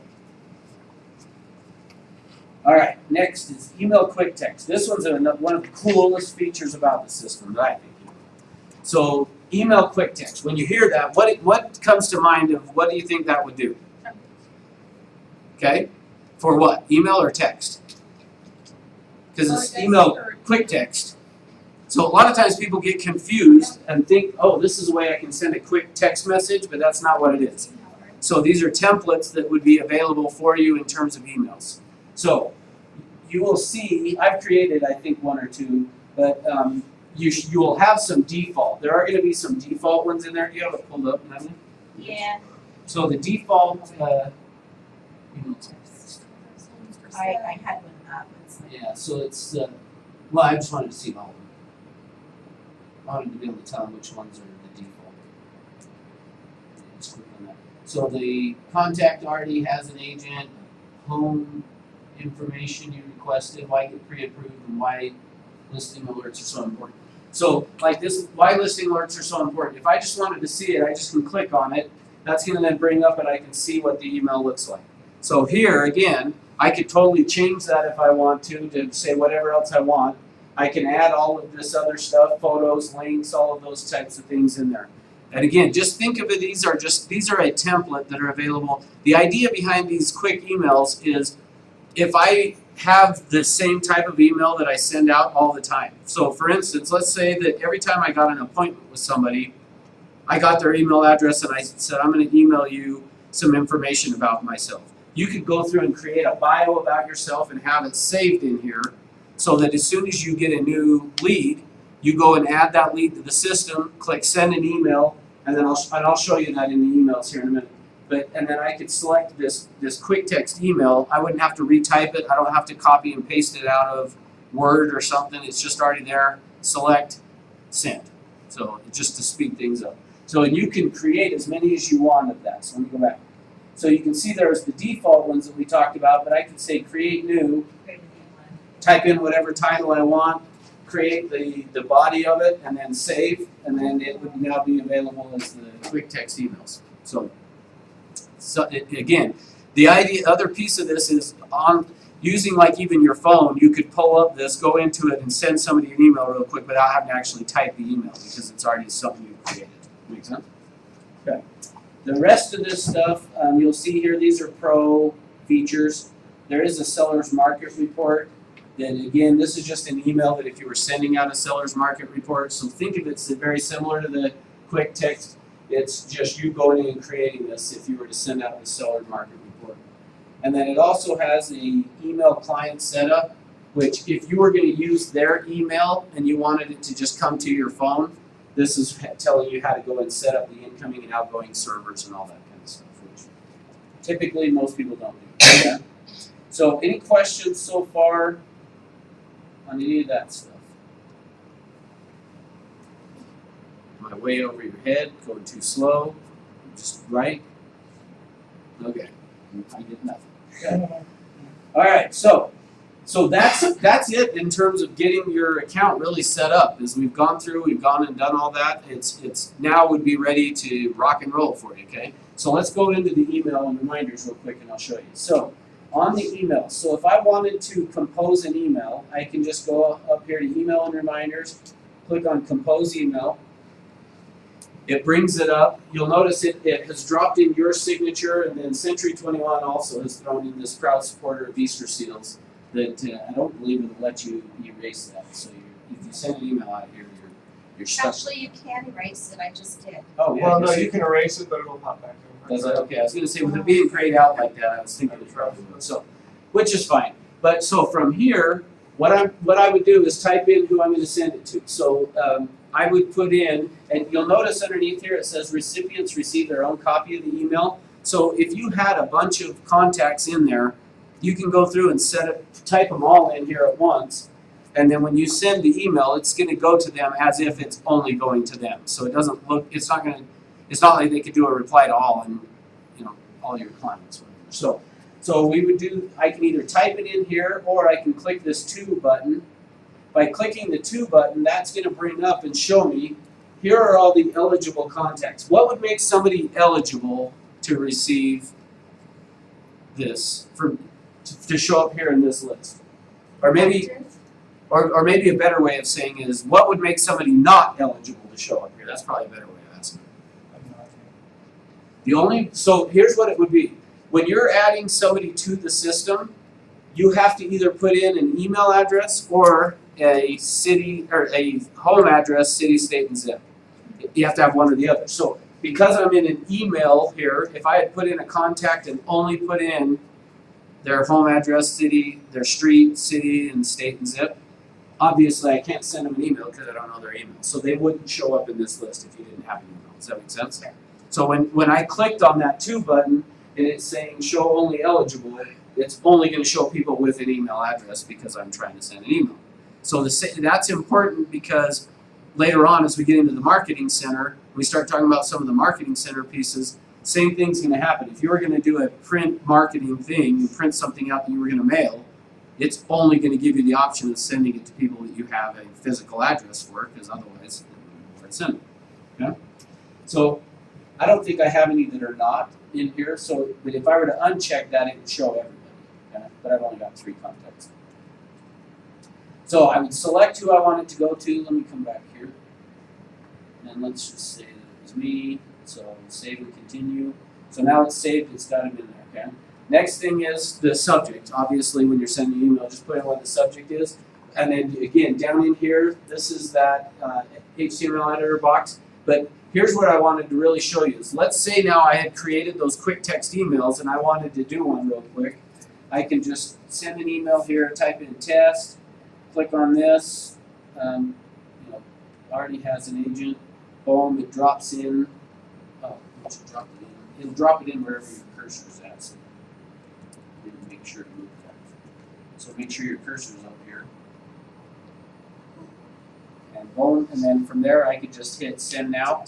All right, next is email quick text. This one's one of the coolest features about the system that I think. So email quick text. When you hear that, what comes to mind of what do you think that would do? Okay, for what? Email or text? Because it's email quick text. So a lot of times people get confused and think, oh, this is a way I can send a quick text message, but that's not what it is. So these are templates that would be available for you in terms of emails. So you will see, I've created I think one or two, but you will have some default. There are going to be some default ones in there. Do you have it pulled up, Natalie? Yeah. So the default, I had one up. yeah, so it's, well, I just wanted to see all of them. I wanted to be able to tell them which ones are the default. Just click on that. So the contact already has an agent, home information you requested, why get pre-approved, and why listing alerts are so important. So like this, why listing alerts are so important. If I just wanted to see it, I just can click on it. That's going to then bring up and I can see what the email looks like. So here, again, I could totally change that if I want to say whatever else I want. I can add all of this other stuff, photos, links, all of those types of things in there. And again, just think of it, these are a template that are available. The idea behind these quick emails is if I have the same type of email that I send out all the time. So for instance, let's say that every time I got an appointment with somebody, I got their email address and I said, I'm going to email you some information about myself. You could go through and create a bio about yourself and have it saved in here so that as soon as you get a new lead, you go and add that lead to the system, click send an email, and then I'll show you that in the emails here in a minute. And then I could select this quick text email. I wouldn't have to retype it. I don't have to copy and paste it out of Word or something. It's just already there. Select, send. So just to speed things up. So you can create as many as you want of that. So let me go back. So you can see there's the default ones that we talked about, but I could say create new, type in whatever title I want, create the body of it, and then save, and then it would now be available as the quick text emails. So again, the other piece of this is on using like even your phone, you could pull up this, go into it, and send somebody an email real quick without having to actually type the email because it's already something you've created. Make sense? Okay. The rest of this stuff, you'll see here, these are pro features. There is a seller's market report. Then again, this is just an email that if you were sending out a seller's market report, so think of it as very similar to the quick text. It's just you going in and creating this if you were to send out the seller's market report. And then it also has a email client setup, which if you were going to use their email and you wanted it to just come to your phone, this is telling you how to go and set up the incoming and outgoing servers and all that kind of stuff, which typically most people don't do. Okay? So any questions so far on any of that stuff? Am I way over your head, going too slow, just right? Okay, I get nothing. Okay. All right, so that's it in terms of getting your account really set up. As we've gone through, we've gone and done all that. It's now would be ready to rock and roll for you. Okay, so let's go into the email and reminders real quick, and I'll show you. So on the email, so if I wanted to compose an email, I can just go up here to email and reminders, click on compose email. It brings it up. You'll notice it has dropped in your signature, and then Century 21 also has thrown in this proud supporter of Easter seals that I don't believe it'll let you erase that. So if you send an email out here, you're stuck. Actually, you can erase it, I just did. Oh, yeah. Well, no, you can erase it, but it'll pop back over. Does it? Okay, I was going to say, with it being grayed out like that, I was thinking it's probably would. So, which is fine. But so from here, what I would do is type in who I'm going to send it to. So I would put in, and you'll notice underneath here it says recipients receive their own copy of the email. So if you had a bunch of contacts in there, you can go through and type them all in here at once. And then when you send the email, it's going to go to them as if it's only going to them. So it doesn't look, it's not like they could do a reply to all and, all your clients. So we would do, I can either type it in here or I can click this to button. By clicking the to button, that's going to bring up and show me, here are all the eligible contacts. What would make somebody eligible to receive this, to show up here in this list? Or maybe a better way of saying is, what would make somebody not eligible to show up here? That's probably a better way of asking. So here's what it would be. When you're adding somebody to the system, you have to either put in an email address or a city or a home address, city, state, and zip. You have to have one or the other. So because I'm in an email here, if I had put in a contact and only put in their home address, city, their street, city, and state, and zip, obviously I can't send them an email because I don't know their email. So they wouldn't show up in this list if you didn't have an email. Does that make sense? So when I clicked on that to button and it's saying show only eligible, it's only going to show people with an email address because I'm trying to send an email. So that's important because later on as we get into the marketing center, we start talking about some of the marketing center pieces, same thing's going to happen. If you were going to do a print marketing thing, you print something out that you were going to mail, it's only going to give you the option of sending it to people that you have a physical address for, because otherwise you won't send it. Okay? So I don't think I have any that are not in here. So, but if I were to uncheck that, it would show everybody. Okay? But I've only got 3 contacts. So I would select who I want it to go to. Let me come back here. And let's just say that it was me. So save and continue. So now it's saved, it's got them in there, okay? Next thing is the subject. Obviously, when you're sending an email, just put in what the subject is. And then again, down in here, this is that HTML editor box. But here's what I wanted to really show you is, let's say now I had created those quick text emails and I wanted to do one real quick. I can just send an email here, type in test, click on this. Already has an agent. Boom, it drops in. Oh, it should drop it in. It'll drop it in wherever your cursor is at. So make sure to move that. So make sure your cursor is up here. And boom, and then from there I could just hit send now.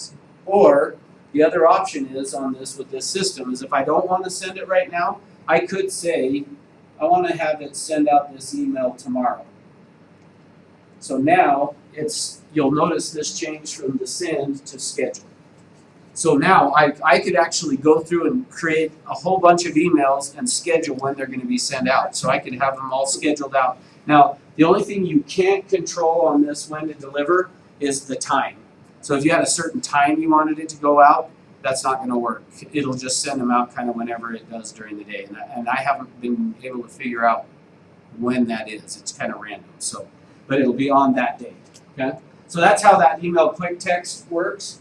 Or the other option is on this with this system is if I don't want to send it right now, I could say I want to have it send out this email tomorrow. So now you'll notice this changed from the send to schedule. So now I could actually go through and create a whole bunch of emails and schedule when they're going to be sent out. So I could have them all scheduled out. Now, the only thing you can't control on this when to deliver is the time. So if you had a certain time you wanted it to go out, that's not going to work. It'll just send them out kind of whenever it does during the day. And I haven't been able to figure out when that is. It's kind of random. So, but it'll be on that day. Okay? So that's how that email quick text works,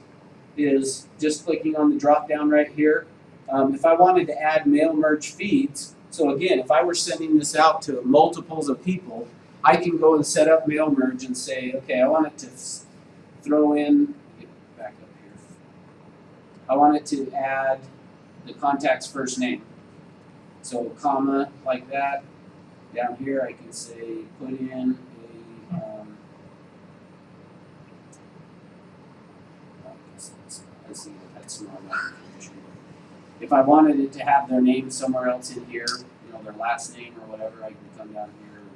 is just clicking on the drop down right here. If I wanted to add mail merge feeds, so again, if I were sending this out to multiples of people, I can go and set up mail merge and say, okay, I want it to throw in, get back up here. I want it to add the contact's first name. So comma, like that. Down here I can say, put in a, let's see, that's normal information. If I wanted it to have their name somewhere else in here, their last name or whatever, I can come down here and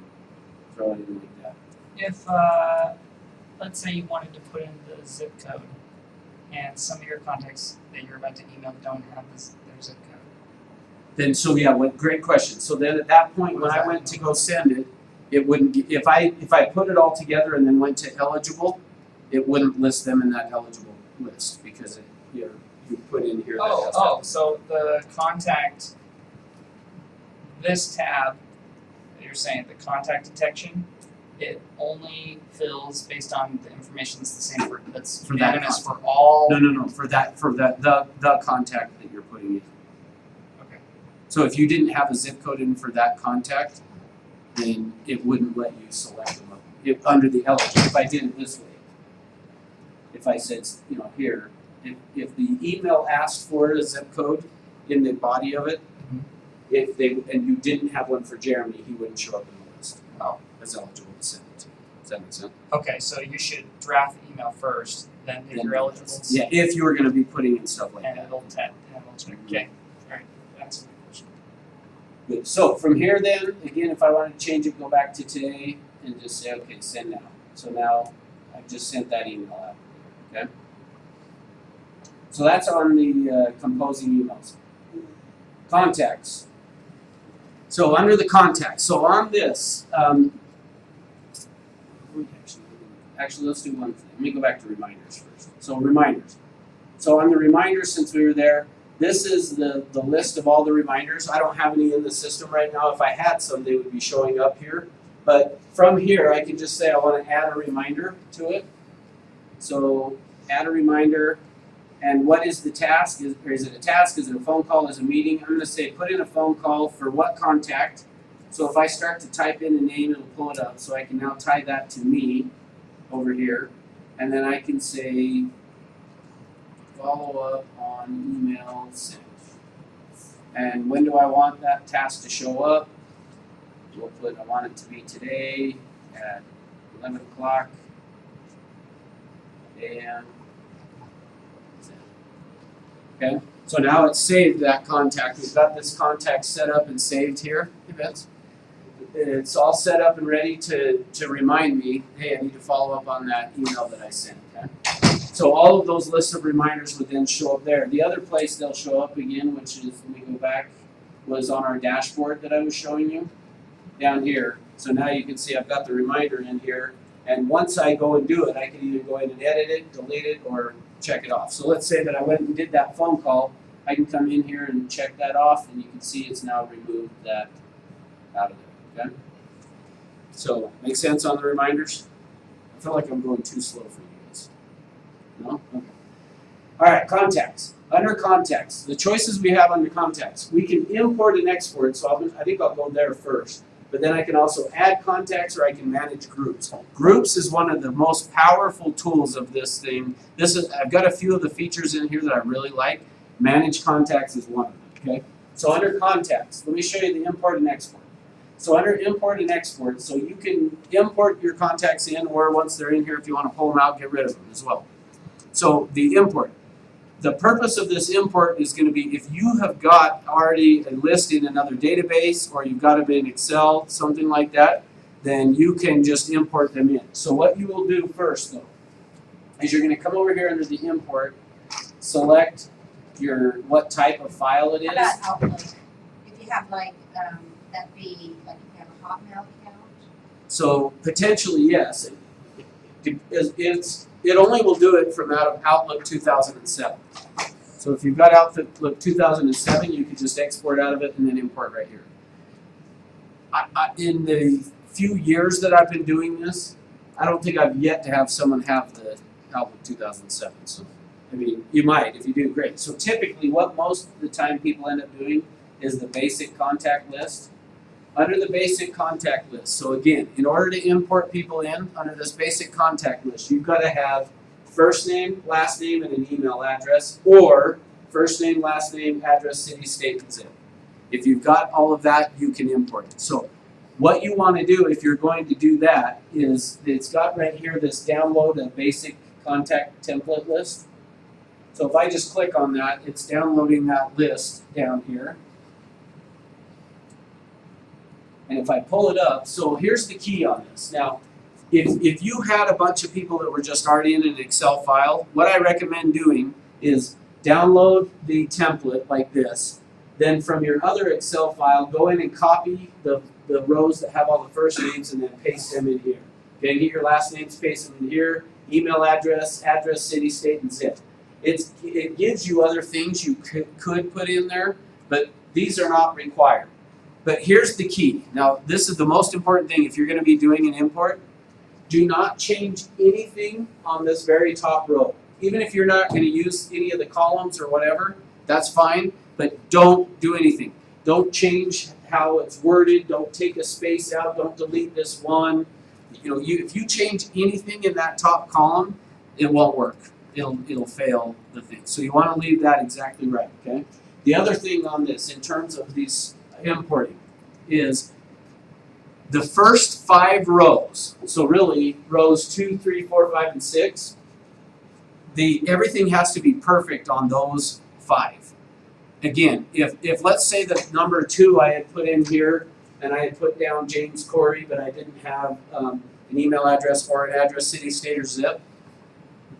throw it in like that. If, let's say you wanted to put in the zip code, and some of your contacts that you're about to email don't have their zip code. Then, so yeah, great question. So then at that point, when I went to go send it, it wouldn't, if I put it all together and then went to eligible, it wouldn't list them in that eligible list because you put in here. So the contact, this tab that you're saying, the contact detection, it only fills based on the information that's the same that's For that unanimous contact. for all. No, for the contact that you're putting in. Okay. So if you didn't have a zip code in for that contact, then it wouldn't let you select them under the eligible. If I did it this way, if I said, here, if the email asked for a zip code in the body of it, and you didn't have one for Jeremy, he wouldn't show up in the list as eligible to send it to. Does that make sense? Okay, so you should draft the email first, then if you're eligible. Yeah, if you were going to be putting in stuff like and that. it'll check. Okay, all right, that's my question. Good. So from here then, again, if I wanted to change it, go back to today and just say, okay, send now. So now I've just sent that email out. Okay. So that's on the composing emails. Contacts. So under the contacts, so on this, actually let's do one thing. Let me go back to reminders first. So reminders. So on the reminders, since we were there, this is the list of all the reminders. I don't have any in the system right now. If I had some, they would be showing up here. But from here, I can just say I want to add a reminder to it. So add a reminder. And what is the task? Is it a task? Is it a phone call? Is it a meeting? I'm going to say put in a phone call for what contact. So if I start to type in a name, it'll pull it up. So I can now tie that to me over here. And then I can say follow up on email sent. And when do I want that task to show up? We'll put, I want it to be today at 11 o'clock a.m. Okay, so now it's saved that contact. We've got this contact set up and saved here. It's all set up and ready to remind me, hey, I need to follow up on that email that I sent. Okay? So all of those lists of reminders would then show up there. The other place they'll show up again, which is, let me go back, was on our dashboard that I was showing you down here. So now you can see I've got the reminder in here. And once I go and do it, I can either go in and edit it, delete it, or check it off. So let's say that I went and did that phone call. I can come in here and check that off, and you can see it's now removed that out of there, okay? So, make sense on the reminders? I feel like I'm going too slow for you guys. No? Okay. Alright, contacts. Under contacts, the choices we have under contacts, we can import and export, so I think I'll go there first. But then I can also add contacts or I can manage groups. Groups is one of the most powerful tools of this thing. I've got a few of the features in here that I really like. Manage contacts is one of them, okay? So under contacts, let me show you the import and export. So under import and export, so you can import your contacts in, or once they're in here, if you want to pull them out, get rid of them as well. So the import. The purpose of this import is going to be if you have got already a list in another database or you've got it in Excel, something like that, then you can just import them in. So what you will do first though, is you're going to come over here under the import, select your what type of file it is. How about Outlook? If you have like, that'd be like if you have a Hotmail account. So potentially yes. It only will do it from out of Outlook 2007. So if you've got Outlook 2007, you can just export out of it and then import right here. In the few years that I've been doing this, I don't think I've yet to have someone have the Outlook 2007. So, I mean, you might. If you do, great. So typically what most of the time people end up doing is the basic contact list. Under the basic contact list, so again, in order to import people in under this basic contact list, you've got to have first name, last name, and an email address, or first name, last name, address, city, state, and zip. If you've got all of that, you can import it. So what you want to do if you're going to do that is, it's got right here this download a basic contact template list. So if I just click on that, it's downloading that list down here. And if I pull it up, so here's the key on this. Now, if you had a bunch of people that were just already in an Excel file, what I recommend doing is download the template like this. Then from your other Excel file, go in and copy the rows that have all the first names and then paste them in here. Okay, get your last names, paste them in here. Email address, city, state, and zip. It gives you other things you could put in there, but these are not required. But here's the key. Now, this is the most important thing if you're going to be doing an import. Do not change anything on this very top row. Even if you're not going to use any of the columns or whatever, that's fine, but don't do anything. Don't change how it's worded. Don't take a space out. Don't delete this one. If you change anything in that top column, it won't work. It'll fail the thing. So you want to leave that exactly right, okay? The other thing on this, in terms of these importing, is the first 5 rows, so really rows 2, 3, 4, 5, and 6, everything has to be perfect on those 5. Again, if let's say that number 2 I had put in here and I had put down James Corey, but I didn't have an email address or an address, city, state, or zip,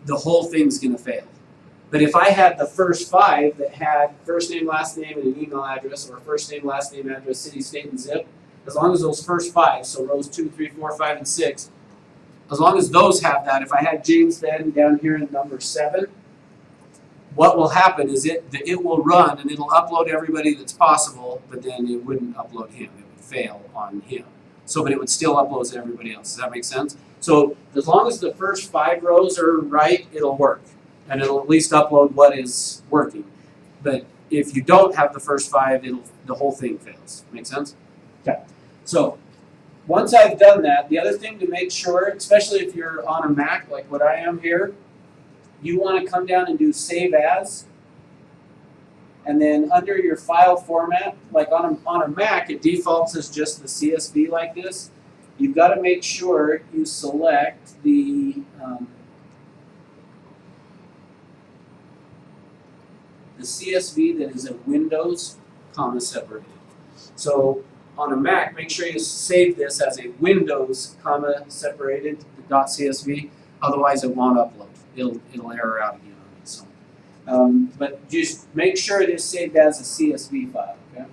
the whole thing's going to fail. But if I had the first 5 that had first name, last name, and an email address, or first name, last name, address, city, state, and zip, as long as those first 5, so rows 2, 3, 4, 5, and 6, as long as those have that, if I had James Fenn down here in number 7, what will happen is it will run and it'll upload everybody that's possible, but then it wouldn't upload him. It would fail on him. So, but it would still upload to everybody else. Does that make sense? So, as long as the first 5 rows are right, it'll work. And it'll at least upload what is working. But if you don't have the first 5, the whole thing fails. Make sense? Okay. So once I've done that, the other thing to make sure, especially if you're on a Mac like what I am here, you want to come down and do Save As. And then under your file format, like on a Mac, it defaults as just the CSV like this. You've got to make sure you select the CSV that is a Windows, comma separated. So on a Mac, make sure you save this as a Windows, comma separated .csv. Otherwise, it won't upload. It'll error out again on it. So, but just make sure it is saved as a CSV file. Okay.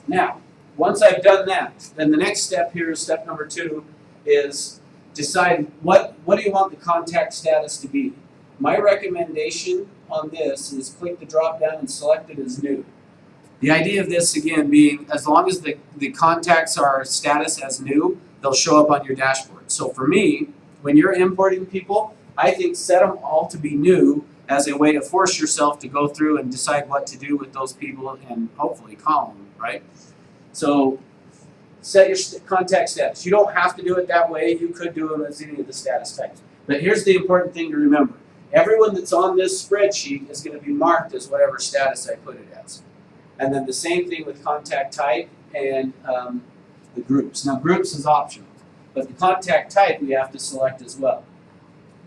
Now, once I've done that, then the next step here is step number 2, is decide what do you want the contact status to be. My recommendation on this is click the drop down and select it as new. The idea of this again being as long as the contacts are status as new, they'll show up on your dashboard. So for me, when you're importing people, I think set them all to be new as a way to force yourself to go through and decide what to do with those people and hopefully call them, right? So set your contact status. You don't have to do it that way. You could do it as any of the status types. But here's the important thing to remember. Everyone that's on this spreadsheet is going to be marked as whatever status I put it as. And then the same thing with contact type and the groups. Now groups is optional, but the contact type we have to select as well.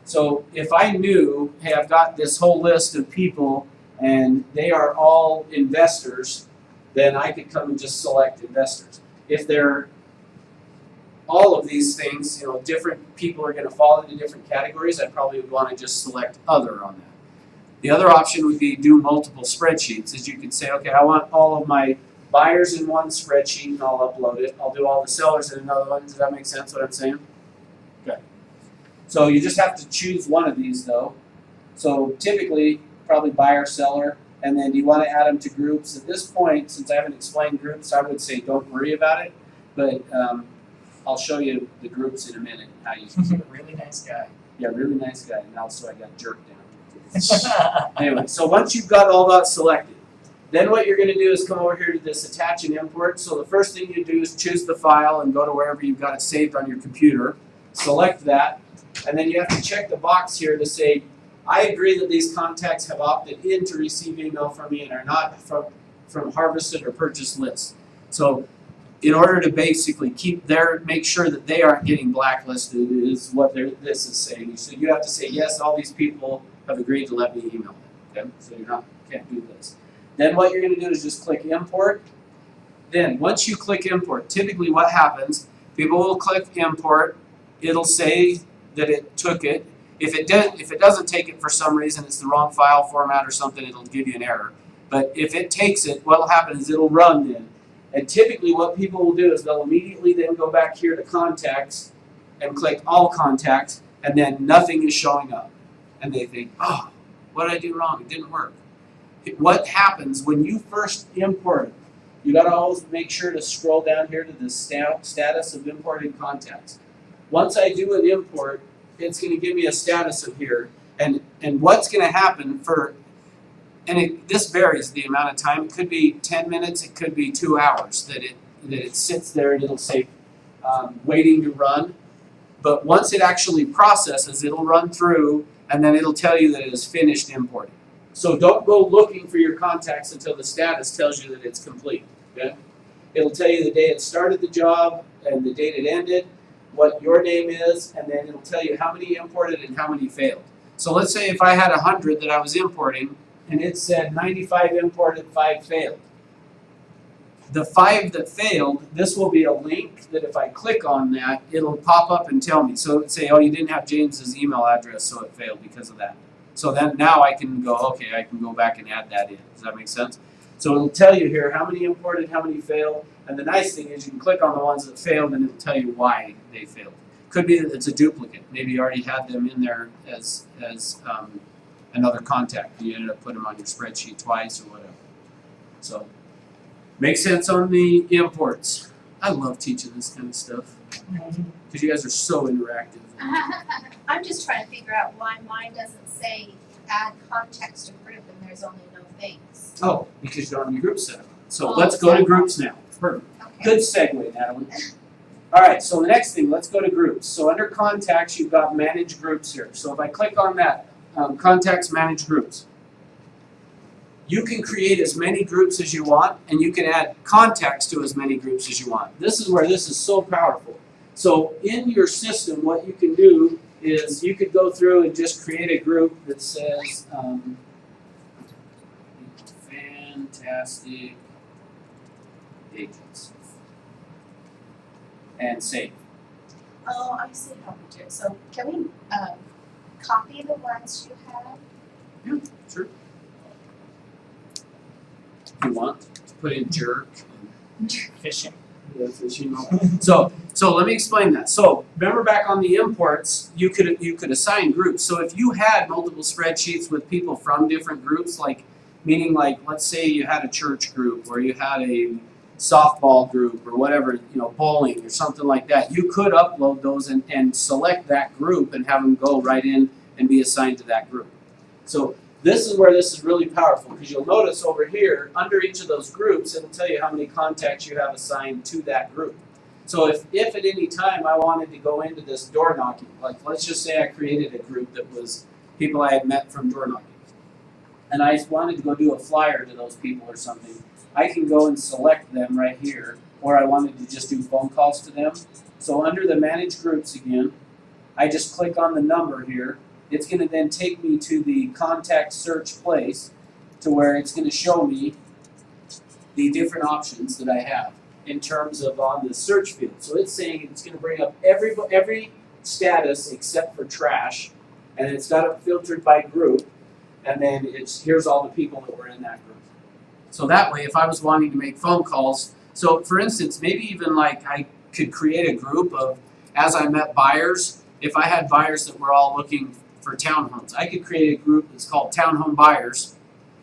So if I knew, hey, I've got this whole list of people and they are all investors, then I could come and just select investors. If they're all of these things, you know, different people are going to fall into different categories, I probably would want to just select other on that. The other option would be do multiple spreadsheets, as you could say, okay, I want all of my buyers in one spreadsheet and I'll upload it. I'll do all the sellers in another one. Does that make sense what I'm saying? Okay. So you just have to choose one of these though. So typically, probably buyer, seller, and then you want to add them to groups. At this point, since I haven't explained groups, I would say don't worry about it, but I'll show you the groups in a minute, how you can do it. Really nice guy. Yeah, really nice guy, and also I got jerked down. Anyway, so once you've got all that selected, then what you're going to do is come over here to this attach and import. So the first thing you do is choose the file and go to wherever you've got it saved on your computer. Select that, and then you have to check the box here to say, I agree that these contacts have opted in to receive email from me and are not from harvested or purchased lists. So in order to basically make sure that they aren't getting blacklisted is what this is saying. So you have to say, yes, all these people have agreed to let me email them. Okay? So can't do this. Then what you're going to do is just click import. Then once you click import, typically what happens, people will click import, it'll say that it took it. If it doesn't take it for some reason, it's the wrong file format or something, it'll give you an error. But if it takes it, what'll happen is it'll run then. And typically what people will do is they'll immediately then go back here to contacts and click all contacts, and then nothing is showing up. And they think, oh, what did I do wrong? It didn't work. What happens when you first import it, you got to always make sure to scroll down here to the status of imported contacts. Once I do an import, it's going to give me a status of here. And what's going to happen this varies the amount of time. It could be 10 minutes, it could be 2 hours that it sits there and it'll say waiting to run. But once it actually processes, it'll run through and then it'll tell you that it is finished importing. So don't go looking for your contacts until the status tells you that it's complete. Okay? It'll tell you the day it started the job and the date it ended, what your name is, and then it'll tell you how many imported and how many failed. So let's say if I had 100 that I was importing, and it said 95 imported, 5 failed. The 5 that failed, this will be a link that if I click on that, it'll pop up and tell me. So it would say, oh, you didn't have James's email address, so it failed because of that. So then now I can go, okay, I can go back and add that in. Does that make sense? So it'll tell you here how many imported, how many failed. And the nice thing is you can click on the ones that failed and it'll tell you why they failed. Could be that it's a duplicate. Maybe you already had them in there as another contact. You ended up putting them on your spreadsheet twice or whatever. So, makes sense on the imports. I love teaching this kind of stuff because you guys are so interactive. I'm just trying to figure out why mine doesn't say add context to group and there's only no things. Oh, because you don't have your group set up. So Oh, let's go to groups now. Perfect. Okay. Good segue, Natalie. All right, so the next thing, let's go to groups. So under contacts, you've got manage groups here. So if I click on that, contacts manage groups. You can create as many groups as you want, and you can add contacts to as many groups as you want. This is where this is so powerful. So in your system, what you can do is you could go through and just create a group that says fantastic agents and save. Oh, I see how we do it. So can we copy the ones you have? Yeah, sure. If you want, put in jerk. Fishing. Yes, as you know. So let me explain that. So remember back on the imports, you could assign groups. So if you had multiple spreadsheets with people from different groups, meaning let's say you had a church group or you had a softball group or whatever, bowling or something like that, you could upload those and select that group and have them go right in and be assigned to that group. So this is where this is really powerful, because you'll notice over here, under each of those groups, it'll tell you how many contacts you have assigned to that group. So if at any time I wanted to go into this door knocking, let's just say I created a group that was people I had met from door knocking, and I wanted to go do a flyer to those people or something, I can go and select them right here, or I wanted to just do phone calls to them. So under the manage groups again, I just click on the number here. It's going to then take me to the contact search place to where it's going to show me the different options that I have in terms of on the search field. So it's saying it's going to bring up every status except for trash, and it's got it filtered by group, and then here's all the people that were in that group. So that way, if I was wanting to make phone calls, so for instance, maybe even I could create a group of, as I met buyers, if I had buyers that were all looking for townhomes, I could create a group that's called Townhome Buyers.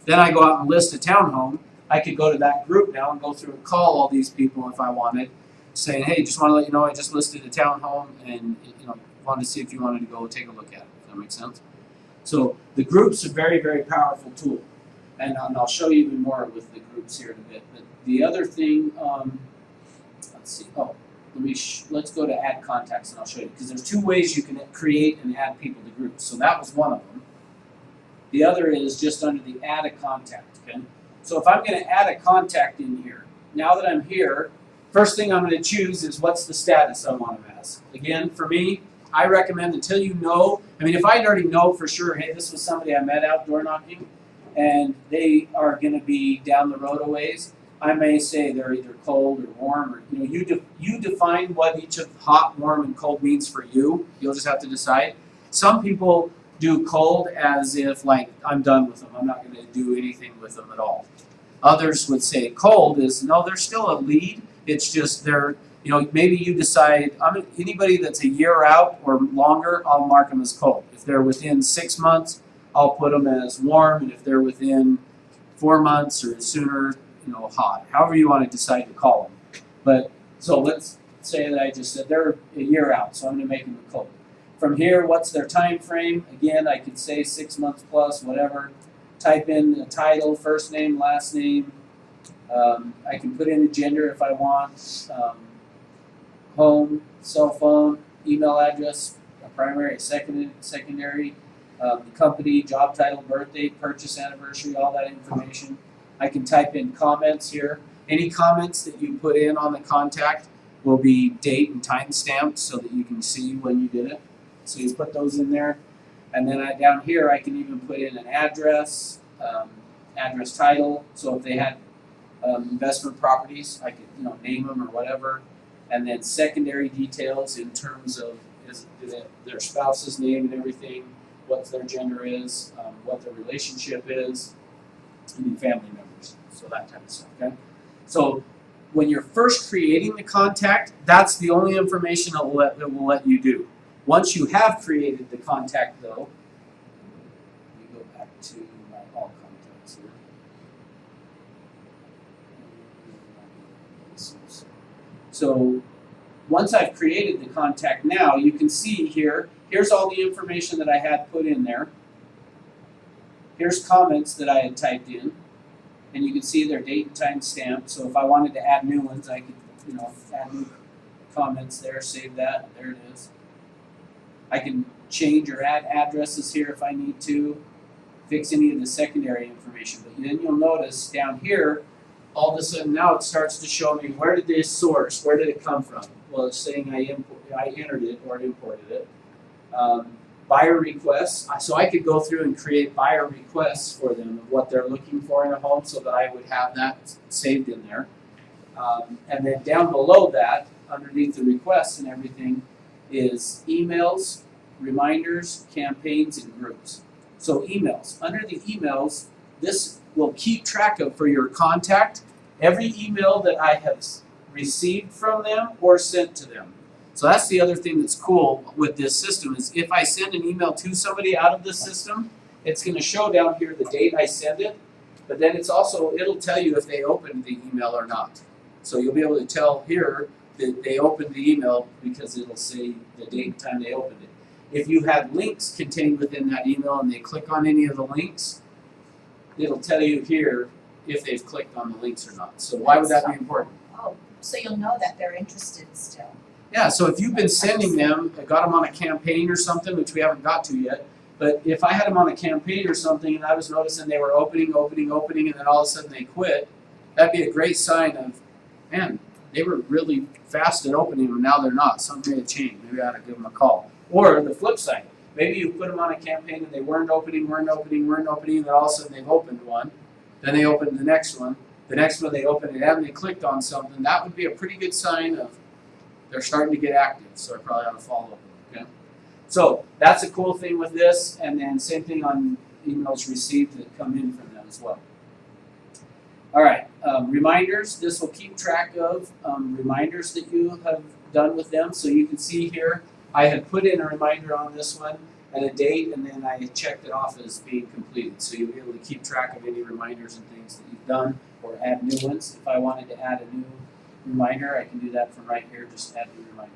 Then I go out and list a townhome. I could go to that group now and go through and call all these people if I wanted, saying, hey, just want to let you know I just listed a townhome and wanted to see if you wanted to go take a look at it. Does that make sense? So the group's a very, very powerful tool. And I'll show you even more with the groups here in a bit. But the other thing, let's see. Oh, let's go to add contacts and I'll show you, because there's two ways you can create and add people to groups. So that was one of them. The other is just under the add a contact. Okay. So if I'm going to add a contact in here, now that I'm here, first thing I'm going to choose is what's the status I want them as. Again, for me, I recommend until you know. I mean, if I already know for sure, hey, this was somebody I met out door knocking, and they are going to be down the road a ways, I may say they're either cold or warm, or you define what each of hot, warm, and cold means for you. You'll just have to decide. Some people do cold as if I'm done with them. I'm not going to do anything with them at all. Others would say cold is no, they're still a lead. It's just they're maybe you decide anybody that's a year out or longer, I'll mark them as cold. If they're within 6 months, I'll put them as warm, and if they're within 4 months or sooner, hot. However you want to decide to call them. But so let's say that I just said they're a year out, so I'm going to make them a cold. From here, what's their time frame? Again, I could say 6 months plus, whatever. Type in the title, first name, last name. I can put in a gender if I want. Home, cell phone, email address, a primary, a secondary. The company, job title, birth date, purchase anniversary, all that information. I can type in comments here. Any comments that you put in on the contact will be date and time stamped so that you can see when you did it. So you put those in there. And then down here I can even put in an address, address title. So if they had investment properties, I could name them or whatever. And then secondary details in terms of their spouse's name and everything, what their gender is, what their relationship is, and then family members, so that type of stuff, okay? So when you're first creating the contact, that's the only information it will let you do. Once you have created the contact, though, let me go back to my all contacts here. So once I've created the contact now, you can see here's all the information that I had put in there. Here's comments that I had typed in, and you can see their date and time stamp. So if I wanted to add new ones, I could, add new comments there, save that, there it is. I can change or add addresses here if I need to, fix any of the secondary information. But then you'll notice down here, all of a sudden now it starts to show me where did this source, where did it come from? Well, it's saying I entered it or imported it. Buyer requests, so I could go through and create buyer requests for them of what they're looking for in a home so that I would have that saved in there. And then down below that, underneath the requests and everything, is emails, reminders, campaigns, and groups. So emails. Under the emails, this will keep track of for your contact every email that received from them or sent to them. So that's the other thing that's cool with this system is if I send an email to somebody out of this system, it's going to show down here the date I send it, but then it'll tell you if they opened the email or not. So you'll be able to tell here that they opened the email because it'll say the date and time they opened it. If you have links contained within that email and they click on any of the links, it'll tell you here if they've clicked on the links or not. So why would that be important? Oh, so you'll know that they're interested still. Yeah, so if you've been sending them, I got them on a campaign or something, which we haven't got to yet, but if I had them on a campaign or something and I was noticing they were opening, and then all of a sudden they quit, that'd be a great sign of, man, they were really fast at opening them, now they're not. Something may have changed. Maybe I ought to give them a call. Or the flip side, maybe you put them on a campaign and they weren't opening, and then all of a sudden they've opened one, then they opened the next one they opened it and they clicked on something. That would be a pretty good sign of they're starting to get active, so I probably ought to follow up with them, okay? So that's a cool thing with this, and then same thing on emails received that come in from them as well. All right, reminders. This will keep track of reminders that you have done with them. So you can see here, I had put in a reminder on this one and a date, and then I checked it off as being completed. So you'll be able to keep track of any reminders and things that you've done or add new ones. If I wanted to add a new reminder, I can do that from right here, just add a new reminder.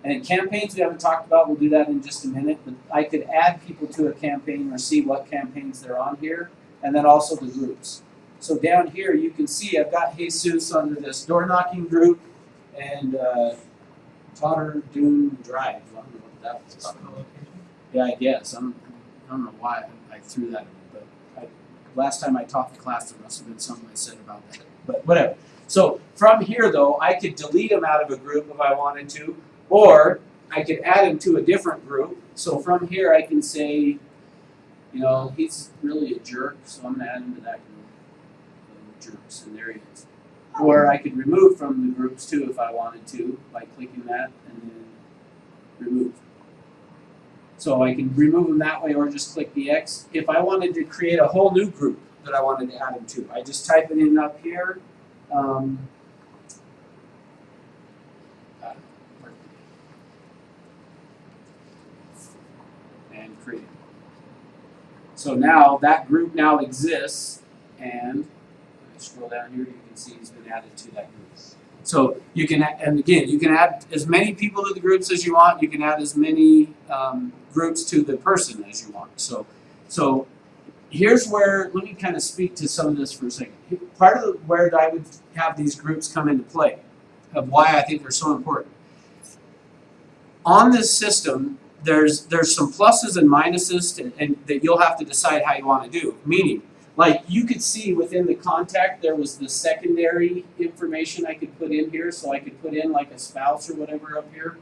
And in campaigns we haven't talked about, we'll do that in just a minute, but I could add people to a campaign or see what campaigns they're on here, and then also the groups. So down here you can see I've got Jesus under this door knocking group and Totter Dune Drive. I don't know what that was about. Yeah, I guess. I don't know why I threw that in, but last time I taught the class there must have been something I said about that. But whatever. So from here though, I could delete them out of a group if I wanted to, or I could add him to a different group. So from here I can say, you know, he's really a jerk, so I'm going to add him to that group of jerks, and there he is. Or I could remove from the groups too if I wanted to by clicking that and then remove. So I can remove them that way or just click the X. If I wanted to create a whole new group that I wanted to add him to, I just type it in up here. And create. So now that group now exists, and if I scroll down here, you can see he's been added to that group. So you can, and again, you can add as many people to the groups as you want. You can add as many groups to the person as you want. So here's where, let me kind of speak to some of this for a second. Part of where I would have these groups come into play, of why I think they're so important. On this system, there's some pluses and minuses and that you'll have to decide how you want to do. Meaning, like you could see within the contact, there was the secondary information I could put in here, so I could put in like a spouse or whatever up here.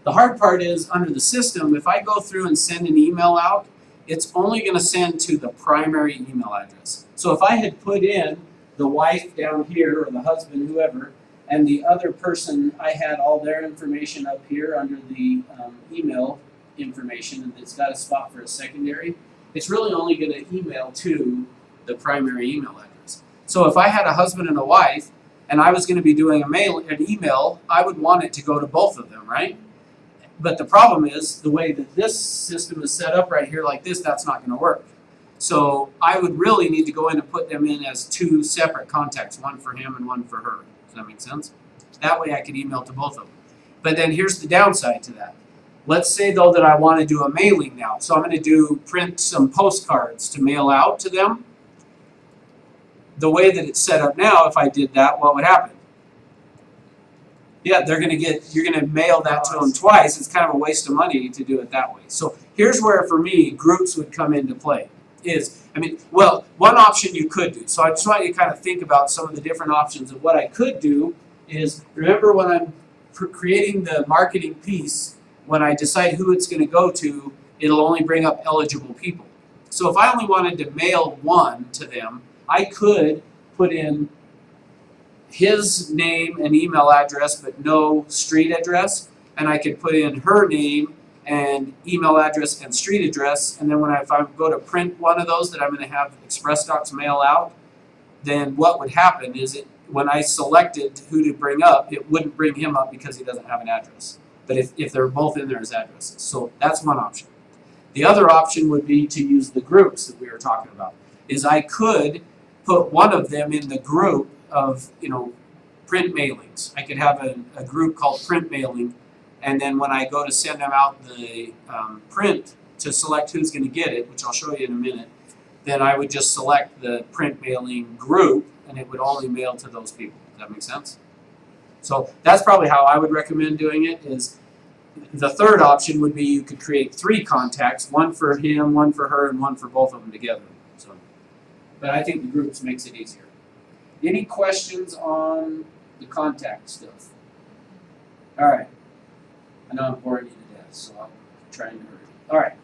The hard part is, under the system, if I go through and send an email out, it's only going to send to the primary email address. So if I had put in the wife down here, or the husband, whoever, and the other person, I had all their information up here under the email information, and it's got a spot for a secondary, it's really only going to email to the primary email address. So if I had a husband and a wife, and I was going to be doing an email, I would want it to go to both of them, right? But the problem is, the way that this system is set up right here like this, that's not going to work. So I would really need to go in and put them in as two separate contacts, one for him and one for her. Does that make sense? That way I could email to both of them. But then here's the downside to that. Let's say though that I want to do a mailing now. So I'm going to print some postcards to mail out to them. The way that it's set up now, if I did that, what would happen? Yeah, you're going to mail that to them twice. It's kind of a waste of money to do it that way. So here's where, for me, groups would come into play. Well, one option you could do. So I just want you to kind of think about some of the different options. And what I could do is, remember when I'm creating the marketing piece, when I decide who it's going to go to, it'll only bring up eligible people. So if I only wanted to mail one to them, I could put in his name and email address but no street address, and I could put in her name and email address and street address, and then if I go to print one of those that I'm going to have Express Docs mail out, then what would happen is when I selected who to bring up, it wouldn't bring him up because he doesn't have an address. But if they're both in there as addresses. So that's one option. The other option would be to use the groups that we were talking about. Is I could put one of them in the group of, print mailings. I could have a group called print mailing, and then when I go to send them out the print to select who's going to get it, which I'll show you in a minute, then I would just select the print mailing group, and it would only mail to those people. Does that make sense? So that's probably how I would recommend doing it. Is the third option would be you could create 3 contacts, one for him, one for her, and one for both of them together. So, but I think the groups makes it easier. Any questions on the contact stuff? All right. I know I'm boring you to death, so I'm trying to hurry. All right.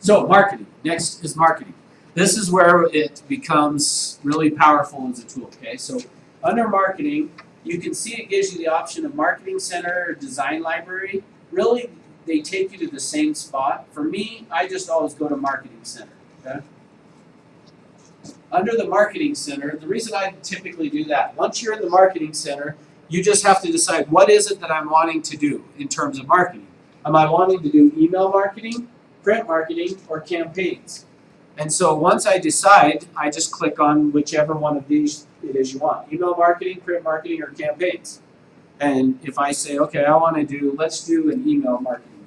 So marketing. Next is marketing. This is where it becomes really powerful as a tool. Okay. So under marketing, you can see it gives you the option of Marketing Center or Design Library. Really, they take you to the same spot. For me, I just always go to Marketing Center. Okay. Under the Marketing Center, the reason I typically do that, once you're in the Marketing Center, you just have to decide what is it that I'm wanting to do in terms of marketing. Am I wanting to do email marketing, print marketing, or campaigns? And so once I decide, I just click on whichever one of these it is you want. Email marketing, print marketing, or campaigns. And if I say, okay, I want to do, let's do an email marketing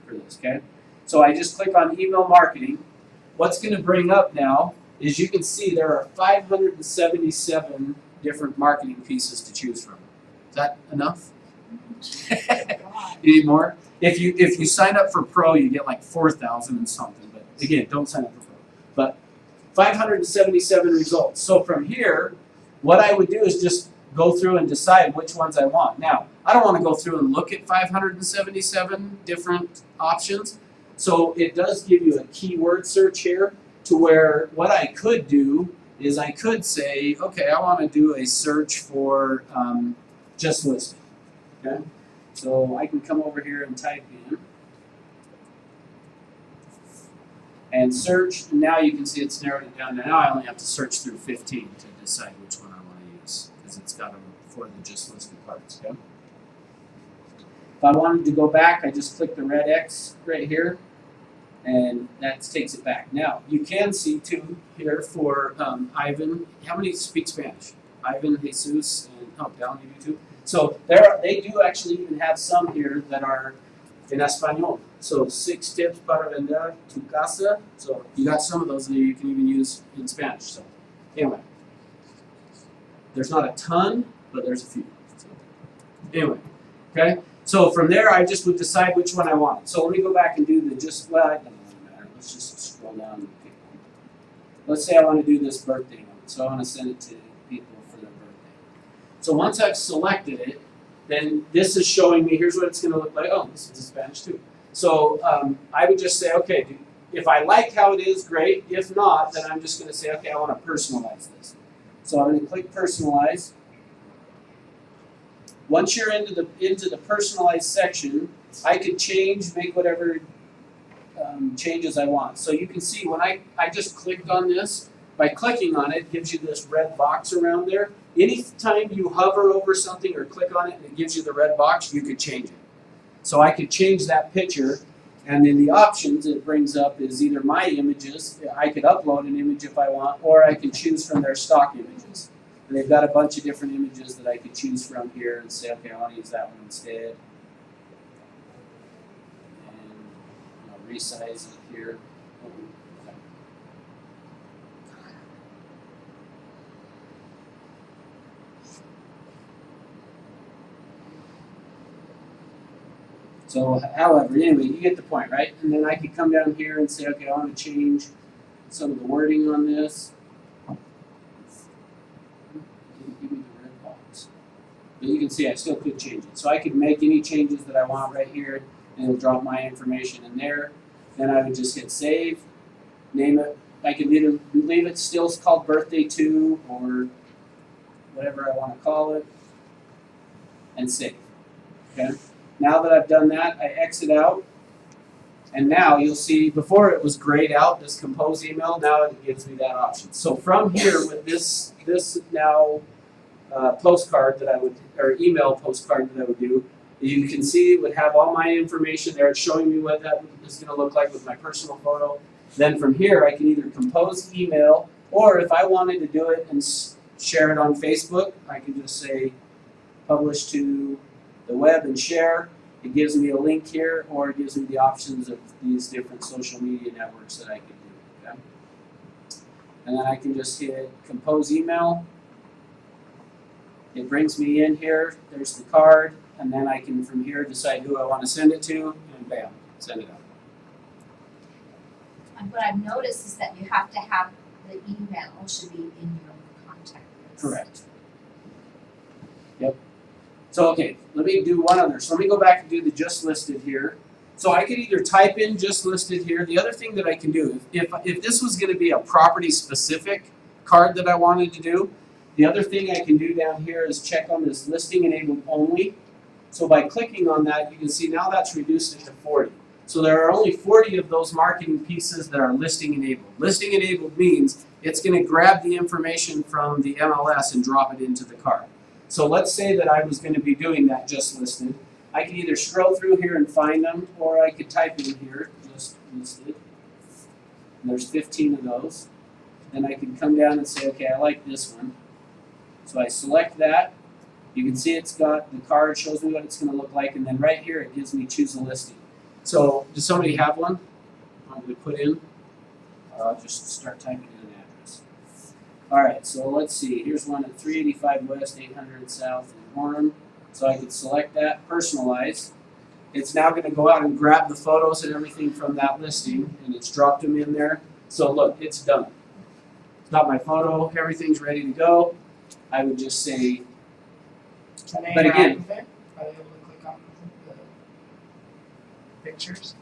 for this, okay? So I just click on email marketing. What's going to bring up now is you can see there are 577 different marketing pieces to choose from. Is that enough? You need more? If you sign up for Pro, you get like 4,000 and something. But again, don't sign up for Pro. But 577 results. So from here, what I would do is just go through and decide which ones I want. Now, I don't want to go through and look at 577 different options. So it does give you a keyword search here to where what I could do is I could say, okay, I want to do a search for just listing. Okay? So I can come over here and type in and search. And now you can see it's narrowed it down. Now I only have to search through 15 to decide which one I want to use because it's got them for the just listed parts. Okay? If I wanted to go back, I just click the red X right here, and that takes it back. Now you can see too here for Ivan. How many speak Spanish? Ivan, Jesus, and down you too. So they do actually even have some here that are in Espanol. So 6 tips para vender tu casa. So you got some of those that you can even use in Spanish. So anyway, there's not a ton, but there's a few. So, anyway, okay. So from there, I just would decide which one I wanted. So let me go back and do the it doesn't really matter. Let's just scroll down and pick one. Let's say I want to do this birthday one. So I want to send it to people for their birthday. So once I've selected it, then this is showing me, here's what it's going to look like. Oh, this is in Spanish too. So I would just say, okay, if I like how it is, great. If not, then I'm just going to say, okay, I want to personalize this. So I'm going to click personalize. Once you're into the personalized section, I could make whatever changes I want. So you can see when I just clicked on this, by clicking on it, it gives you this red box around there. Anytime you hover over something or click on it and it gives you the red box, you could change it. So I could change that picture, and then the options it brings up is either my images, I could upload an image if I want, or I can choose from their stock images. And they've got a bunch of different images that I could choose from here and say, okay, I want to use that one instead. And resize it here. So, however, anyway, you get the point, right? And then I could come down here and say, okay, I want to change some of the wording on this. Didn't give me the red box. But you can see I still could change it. So I could make any changes that I want right here, and it'll drop my information in there. Then I would just hit save, name it. I could either leave it still called birthday 2 or whatever I want to call it, and save. Okay. Now that I've done that, I exit out, and now you'll see, before it was grayed out, this compose email, now it gives me that option. So from here, with this now postcard that I would, or email postcard that I would do. You can see it would have all my information there. It's showing me what that is going to look like with my personal photo. Then from here, I can either compose email, or if I wanted to do it and share it on Facebook, I can just say publish to the web and share. It gives me a link here, or it gives me the options of these different social media networks that I can do. Okay? And then I can just hit compose email. It brings me in here. There's the card. And then I can, from here, decide who I want to send it to, and bam, send it out. And what I've noticed is that you have to have the email should be in your contact list. Correct. Yep. So, okay, let me do one other. So let me go back and do the just listed here. So I could either type in just listed here. The other thing that I can do, if this was going to be a property specific card that I wanted to do, the other thing I can do down here is check on this listing enabled only. So by clicking on that, you can see now that's reduced it to 40. So there are only 40 of those marketing pieces that are listing enabled. Listing enabled means it's going to grab the information from the MLS and drop it into the card. So let's say that I was going to be doing that just listed. I could either scroll through here and find them, or I could type in here, just listed. And there's 15 of those. Then I can come down and say, okay, I like this one. So I select that. You can see it's got the card, shows me what it's going to look like, and then right here it gives me choose a listing. So does somebody have one? I'm going to put in. I'll just start typing in an address. All right, so let's see. Here's one at 385 West, 800 South in Orem. So I could select that, personalize. It's now going to go out and grab the photos and everything from that listing, and it's dropped them in there. So look, it's done. It's got my photo, everything's ready to go. I would just say, Can they but interact again, with it? Are they able to click on the pictures?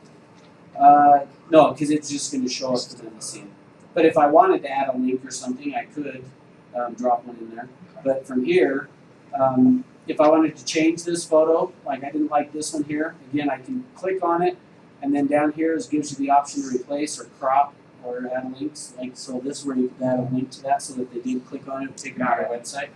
no, because it's just going to show up within the scene. But if I wanted to add a link or something, I could drop one in there. But from here, if I wanted to change this photo, like I didn't like this one here, again, I can click on it, and then down here it gives you the option to replace or crop or add links. Like so, this is where you can add a link to that, so that they did click on it, take it to our website.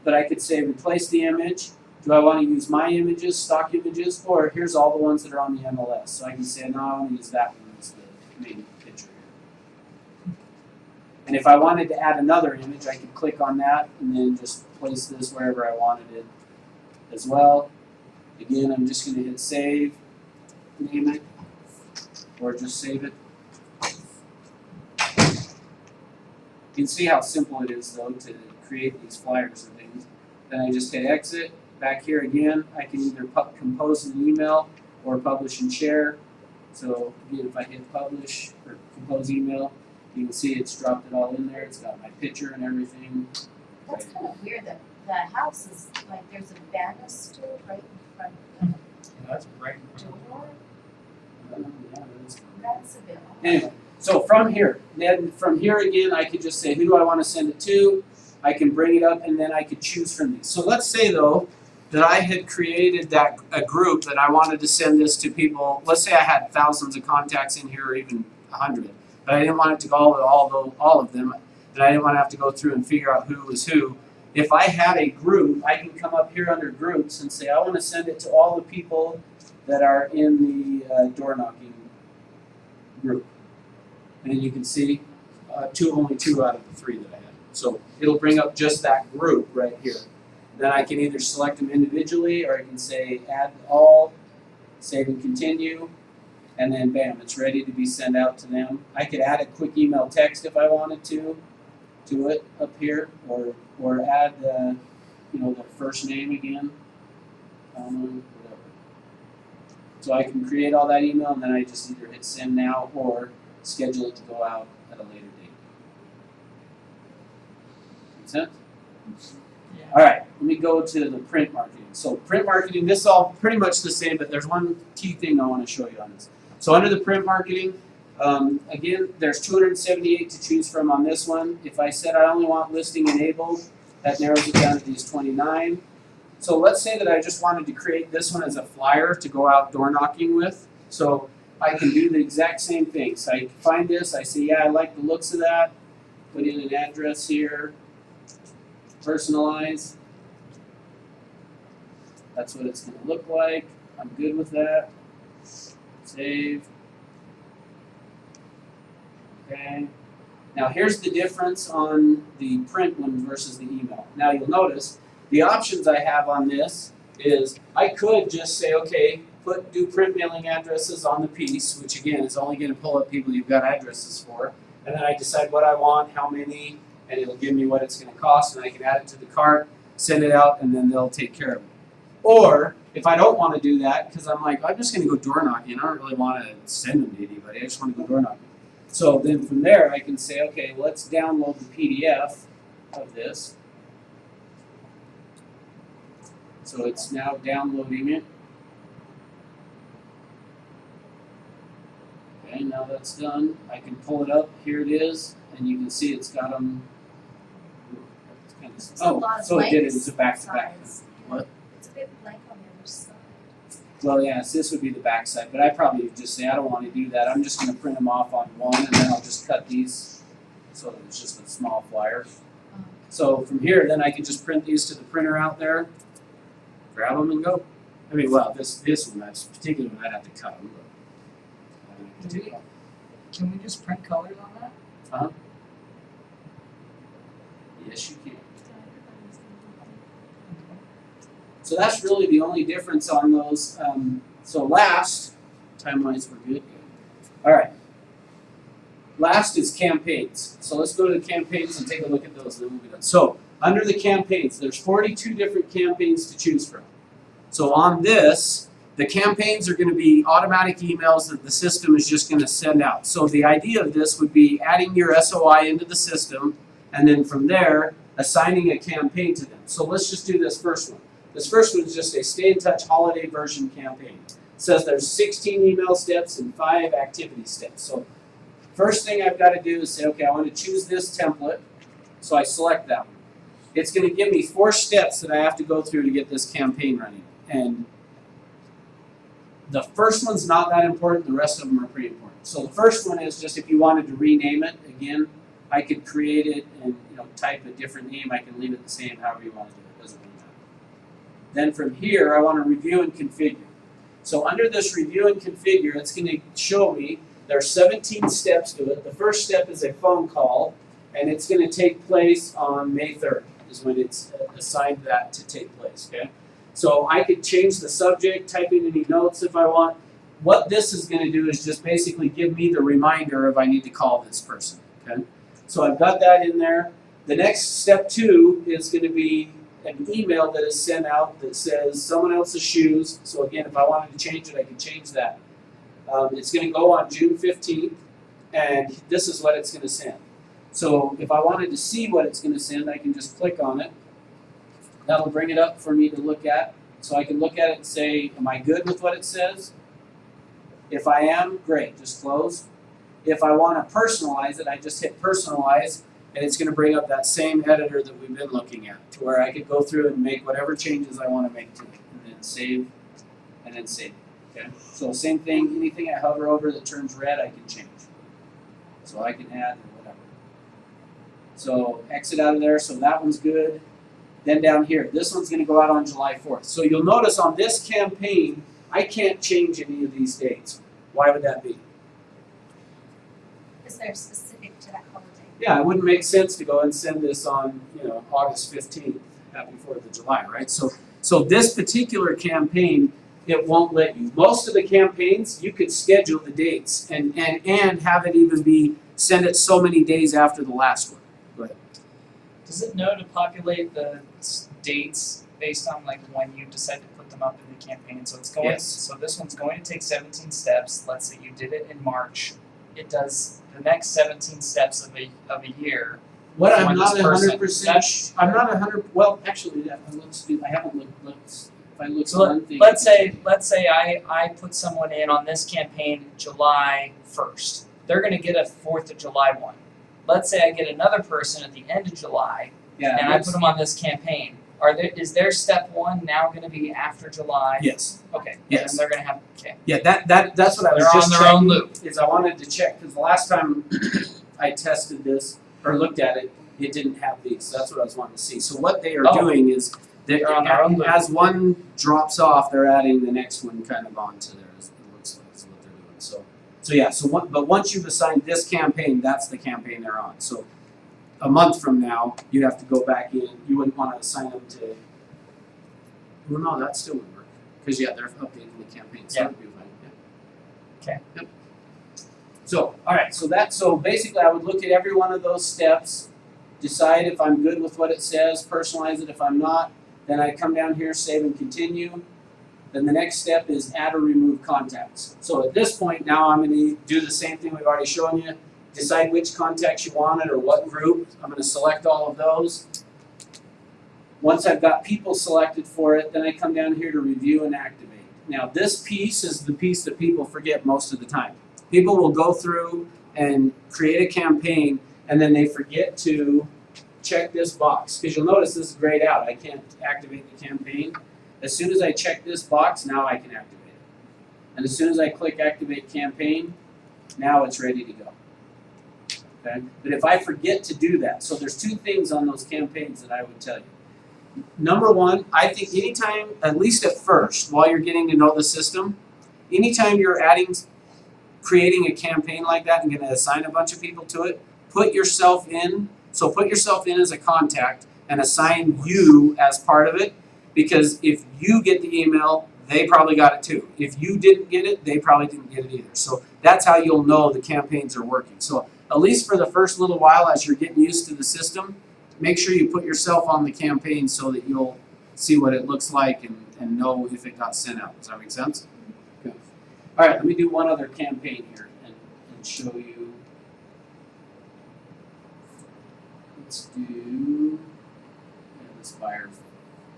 But I could say replace the image. Do I want to use my images, stock images, or here's all the ones that are on the MLS? So I can say, no, I want to use that one as the main picture here. And if I wanted to add another image, I could click on that and then just place this wherever I wanted it as well. Again, I'm just going to hit save, name it, or just save it. You can see how simple it is, though, to create these flyers and things. Then I just hit exit. Back here again, I can either compose an email or publish and share. So again, if I hit publish or compose email, you can see it's dropped it all in there. It's got my picture and everything. That's kind of weird that the house is like there's a banister right in front of That's great. the door. Yeah, that's That's a bit odd. Anyway, so from here, then from here again, I could just say, who do I want to send it to? I can bring it up, and then I could choose from these. So let's say, though, that I had created a group that I wanted to send this to people. Let's say I had thousands of contacts in here, or even 100, but I didn't want it to go to all of them, and I didn't want to have to go through and figure out who was who. If I had a group, I can come up here under groups and say, I want to send it to all the people that are in the door knocking group. And then you can see only two out of the 3 that I had. So it'll bring up just that group right here. Then I can either select them individually, or I can say add all, save and continue, and then bam, it's ready to be sent out to them. I could add a quick email text if I wanted to it up here, or add their first name again, whatever. So I can create all that email, and then I just either hit send now or schedule it to go out at a later date. Make sense? Yeah. All right, let me go to the print marketing. So print marketing, this is all pretty much the same, but there's one key thing I want to show you on this. So under the print marketing, again, there's 278 to choose from on this one. If I said I only want listing enabled, that narrows it down to these 29. So let's say that I just wanted to create this one as a flyer to go out door knocking with. So I can do the exact same thing. So I find this, I say, yeah, I like the looks of that. Put in an address here. Personalize. That's what it's gonna look like. I'm good with that. Save. Okay. Now here's the difference on the print one versus the email. Now you'll notice the options I have on this is I could just say, okay, do print mailing addresses on the piece, which again is only going to pull up people you've got addresses for, and then I decide what I want, how many, and it'll give me what it's going to cost, and I can add it to the cart, send it out, and then they'll take care of it. Or if I don't want to do that, because I'm like, I'm just going to go door knocking, I don't really want to send them to anybody, I just want to go door knocking. So then from there I can say, okay, let's download the PDF of this. So it's now downloading it. Okay, now that's done. I can pull it up. Here it is, and you can see it's got them. It's a lot of so it did it. blanks It's a back-to-back. sides. What? It's a bit blank on the other side. Well, yes, this would be the back side, but I probably would just say I don't want to do that. I'm just going to print them off on one, and then I'll just cut these so that it's just a small flyer. So from here, then I can just print these to the printer out there, grab them, and go. I mean, well, this one, that's particular one, I'd have to cut them. But Can we just print colors on that? yes, you can. So that's really the only difference on those. So last, time-wise, we're good. All right. Last is campaigns. So let's go to the campaigns and take a look at those, and then we'll be done. So under the campaigns, there's 42 different campaigns to choose from. So on this, the campaigns are going to be automatic emails that the system is just going to send out. So the idea of this would be adding your SOI into the system, and then from there, assigning a campaign to them. So let's just do this first one. This first one is just a Stay in Touch holiday version campaign. It says there's 16 email steps and 5 activity steps. So first thing I've got to do is say, okay, I want to choose this template. So I select that one. It's going to give me 4 steps that I have to go through to get this campaign running. And the first one's not that important, the rest of them are pretty important. So the first one is just if you wanted to rename it, again, I could create it and type a different name. I can leave it the same, however you want to do it. It doesn't really matter. Then from here, I want to review and configure. So under this review and configure, it's going to show me there are 17 steps to it. The first step is a phone call, and it's going to take place on May 3rd is when it's assigned that to take place, okay? So I could change the subject, type in any notes if I want. What this is going to do is just basically give me the reminder if I need to call this person, okay? So I've got that in there. The next step 2 is going to be an email that is sent out that says someone else's shoes. So again, if I wanted to change it, I can change that. It's going to go on June 15th, and this is what it's going to send. So if I wanted to see what it's going to send, I can just click on it. That'll bring it up for me to look at. So I can look at it and say, am I good with what it says? If I am, great, just close. If I want to personalize it, I just hit personalize, and it's going to bring up that same editor that we've been looking at, to where I could go through and make whatever changes I want to make to it, and then save, and then save it. Okay? So same thing, anything I hover over that turns red, I can change. So I can add whatever. So exit out of there, so that one's good. Then down here, this one's going to go out on July 4th. So you'll notice on this campaign, I can't change any of these dates. Why would that be? Because they're specific to that holiday. Yeah, it wouldn't make sense to go and send this on, August 15th, happy 4th of July, right? So this particular campaign, it won't let you. Most of the campaigns, you could schedule the dates and have it even be, send it so many days after the last one. Go ahead. Does it know to populate the dates based on when you decide to put them up in the campaign? So it's going. Yes. So this one's going to take 17 steps. Let's say you did it in March. It does the next 17 steps of a year. What for I'm this not person. 100%. I'm not 100. Well, actually, let's do. I haven't looked. If I look So at one thing. let's say I put someone in on this campaign July 1st. They're going to get a 4th of July one. Let's say I get another person at the end of July, Yeah. and I put them on this campaign. Is their step 1 now going to be after July? Yes. Okay. Yes. And they're going to have Yeah. That's what I was They're just on their own checking, loop. Is I wanted to check because the last time I tested this or looked at it, it didn't have these. So that's what I was wanting to see. So what they are Oh. doing is They're on their own as one drops off, they're adding the next one kind of onto there. It looks like is what they're doing. So yeah. But once you've assigned this campaign, that's the campaign they're on. So a month from now, you have to go back in. You wouldn't want to assign them to. Well, no, that still would work because yeah, they're updating the campaign. So Yeah. that'd be fine. Yeah. Okay. Yep. So all right. So basically, I would look at every one of those steps, decide if I'm good with what it says, personalize it. If I'm not, then I come down here, save and continue. Then the next step is add or remove contacts. So at this point now I'm going to do the same thing we've already shown you. Decide which contacts you wanted or what group. I'm going to select all of those. Once I've got people selected for it, then I come down here to review and activate. Now this piece is the piece that people forget most of the time. People will go through and create a campaign and then they forget to check this box. Because you'll notice this is grayed out. I can't activate the campaign. As soon as I check this box, now I can activate it. And as soon as I click activate campaign, now it's ready to go. Okay? But if I forget to do that, so there's two things on those campaigns that I would tell you. Number one, I think anytime, at least at first, while you're getting to know the system, anytime you're creating a campaign like that and going to assign a bunch of people to it, put yourself in. So put yourself in as a contact and assign you as part of it, because if you get the email, they probably got it too. If you didn't get it, they probably didn't get it either. So that's how you'll know the campaigns are working. So at least for the first little while as you're getting used to the system, make sure you put yourself on the campaign so that you'll see what it looks like and know if it got sent out. Does that make sense? Okay. All right, let me do one other campaign here and show you. Let's do this buyer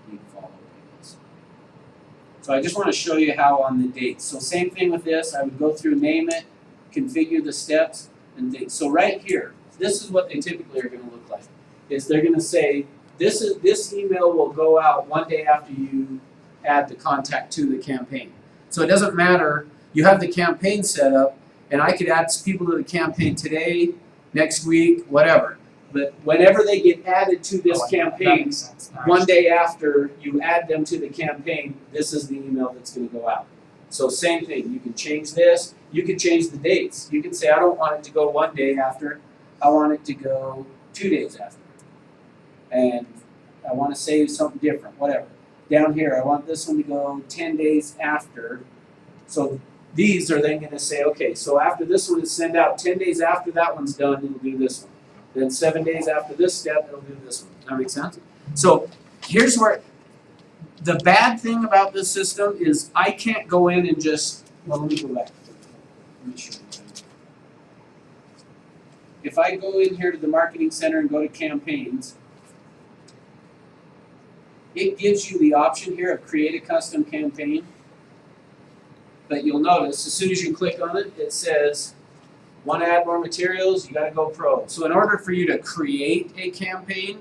lead follow. So I just want to show you how on the dates. So same thing with this. I would go through, name it, configure the steps, and date. So right here, this is what they typically are going to look like. Is they're going to say this email will go out one day after you add the contact to the campaign. So it doesn't matter. You have the campaign set up, and I could add people to the campaign today, next week, whatever. But whenever they get added to this campaign, one day after you add them to the campaign, this is the email that's going to go out. So same thing, you can change this, you can change the dates. You can say, I don't want it to go one day after, I want it to go 2 days after. And I want to say something different, whatever. Down here, I want this one to go 10 days after. So these are then going to say, okay, so after this one is sent out, 10 days after that one's done, it'll do this one. Then 7 days after this step, it'll do this one. Does that make sense? So here's where the bad thing about this system is I can't go in and just, well, let me go back. Let me show you. If I go in here to the Marketing Center and go to campaigns, it gives you the option here of create a custom campaign. But you'll notice as soon as you click on it, it says, want to add more materials, you got to go pro. So in order for you to create a campaign,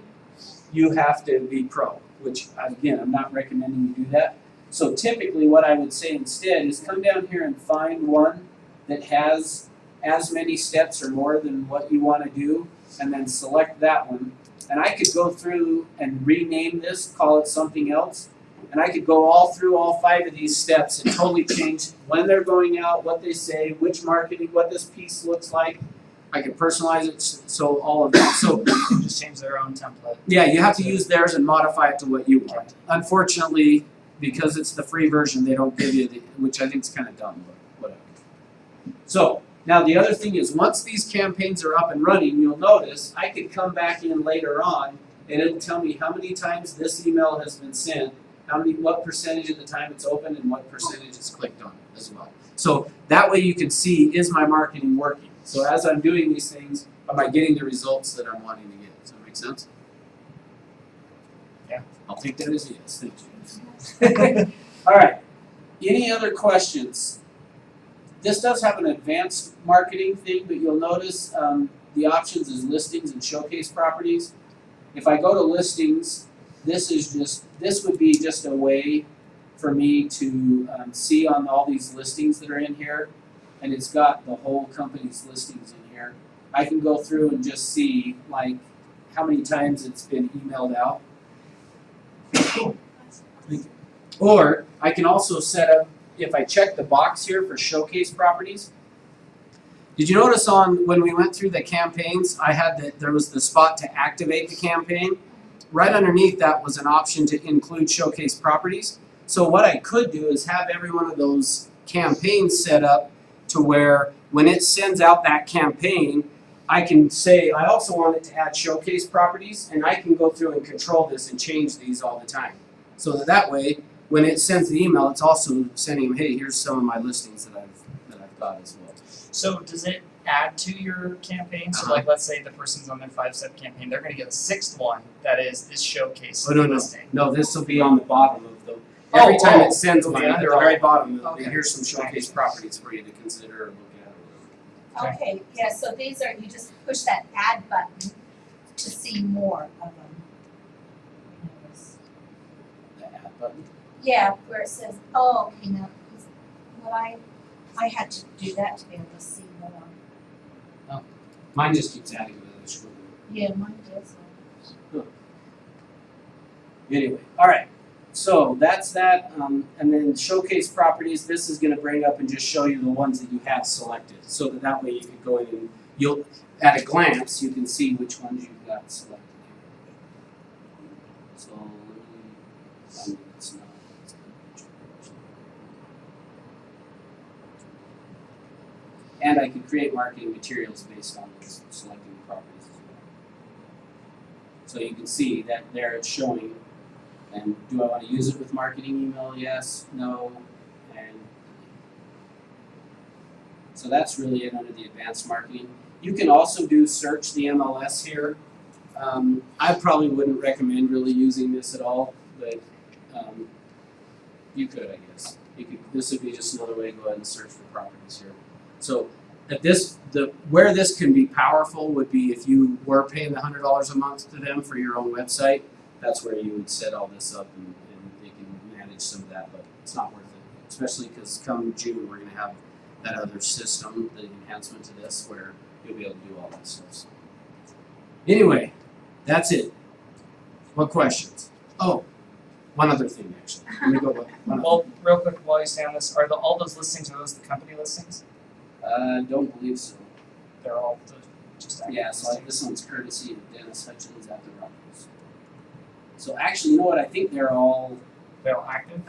you have to be pro, which again, I'm not recommending you do that. So typically what I would say instead is come down here and find one that has as many steps or more than what you want to do, and then select that one. And I could go through and rename this, call it something else, and I could go all through all 5 of these steps and totally change when they're going out, what they say, which marketing, what this piece looks like. I could personalize it, so all of that. So just change their own template. yeah, you have to use theirs and modify it to what you want. Unfortunately, because it's the free version, they don't give you the, which I think is kind of dumb, but whatever. So now the other thing is, once these campaigns are up and running, you'll notice I could come back in later on and it'll tell me how many times this email has been sent, what percentage of the time it's open, and what percentage is clicked on as well. So that way you can see, is my marketing working? So as I'm doing these things, am I getting the results that I'm wanting to get? Does that make sense? Yeah. I'll take that as a yes. Thank you. All right. Any other questions? This does have an advanced marketing thing, but you'll notice the options is listings and showcase properties. If I go to listings, this would be just a way for me to see on all these listings that are in here, and it's got the whole company's listings in here. I can go through and just see, like, how many times it's been emailed out. Or I can also set up, if I check the box here for showcase properties. Did you notice on when we went through the campaigns, I had there was the spot to activate the campaign. Right underneath that was an option to include showcase properties. So what I could do is have every one of those campaigns set up to where when it sends out that campaign, I can say I also want it to add showcase properties, and I can go through and control this and change these all the time. So that way, when it sends the email, it's also sending them, hey, here's some of my listings that I've got as well. So does it add to your campaign? So Uh-huh. like, let's say the person's on their 5-step campaign, they're gonna get a 6th one that is this showcase Oh, no. listing. No, this will be on the bottom of the. Every time it sends it'll one be at the under very all. bottom, it'll be, Okay. here's some showcase properties for you to consider or look at. Okay. Okay, yeah, so these are, you just push that add button to see more of them. The add button. Yeah, where it says, oh, okay, now, what I had to do that to be able to see more. Mine just keeps adding to the screen. Yeah, mine does. Anyway, all right. So that's that, and then showcase properties. This is going to bring up and just show you the ones that you have selected, so that way you can go in and you'll, at a glance, you can see which ones you've got selected here. So let me, it's not. And I can create marketing materials based on this, selecting the properties as well. So you can see that there it's showing. And do I want to use it with marketing email? Yes, no, and so that's really it under the advanced marketing. You can also do search the MLS here. I probably wouldn't recommend really using this at all, but you could, I guess. You could. This would be just another way to go ahead and search for properties here. So at where this can be powerful would be if you were paying the $100 a month to them for your own website. That's where you would set all this up and they can manage some of that, but it's not worth it. Especially because come June, we're going to have that other system, the enhancement to this, where you'll be able to do all that stuff. So. Anyway, that's it. What questions? Oh, one other thing actually. Let me go back. Well, real quick while you stay on this, all those listings, are those the company listings? Don't believe so. They're all just active Yeah, so listings? this one's courtesy of Dennis Hutchins at the Rockies. So actually, you know what? I think they're all active?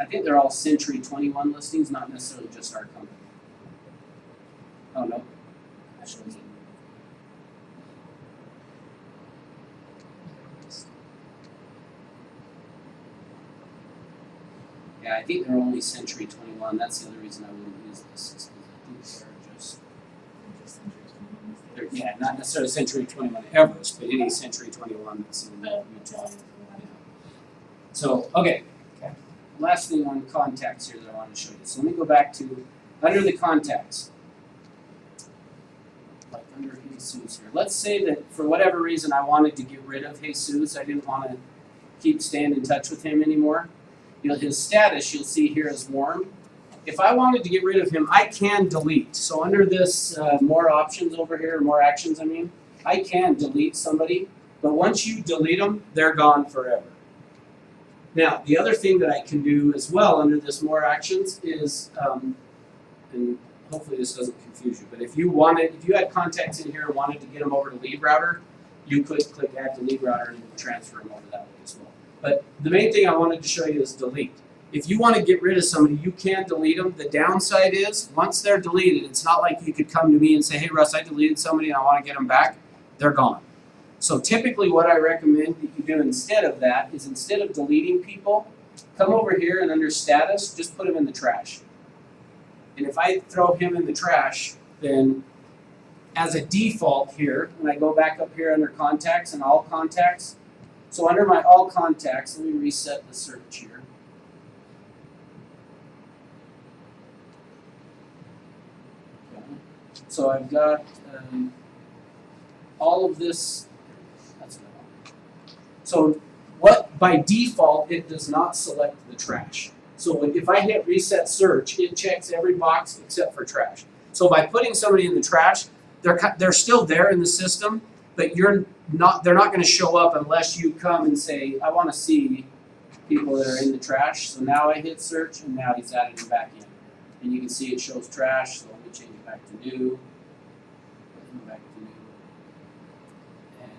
Century 21 listings, not necessarily just our company. Oh no. Actually, yeah, I think they're only Century 21. That's the other reason I wouldn't use this. Is because I think they're just. Yeah, not necessarily Century 21 Everest, but any Century 21 that's in Utah. So, okay. Last thing on contacts here that I want to show you. So let me go back to under the contacts. Like under Jesus here. Let's say that for whatever reason I wanted to get rid of Jesus. I didn't want to keep staying in touch with him anymore. His status you'll see here is warm. If I wanted to get rid of him, I can delete. So under this more options over here, more actions I mean, I can delete somebody. But once you delete them, they're gone forever. Now, the other thing that I can do as well under this more actions is, and hopefully this doesn't confuse you, but if you had contacts in here and wanted to get them over to Lead Router, you could click Add to Lead Router and it will transfer them over that way as well. But the main thing I wanted to show you is delete. If you want to get rid of somebody, you can delete them. The downside is, once they're deleted, it's not like you could come to me and say, hey Russ, I deleted somebody and I want to get them back. They're gone. So typically what I recommend that you do instead of that is instead of deleting people, come over here and under status, just put them in the trash. And if I throw him in the trash, then as a default here, when I go back up here under contacts and all contacts, so under my all contacts, let me reset the search here. Okay. So I've got all of this. So what by default it does not select the trash. So if I hit reset search, it checks every box except for trash. So by putting somebody in the trash, they're still there in the system, but you're not, they're not gonna show up unless you come and say, I wanna see people that are in the trash. So now I hit search and now he's added it back in. And you can see it shows trash, so let me change it back to new. Back to new. And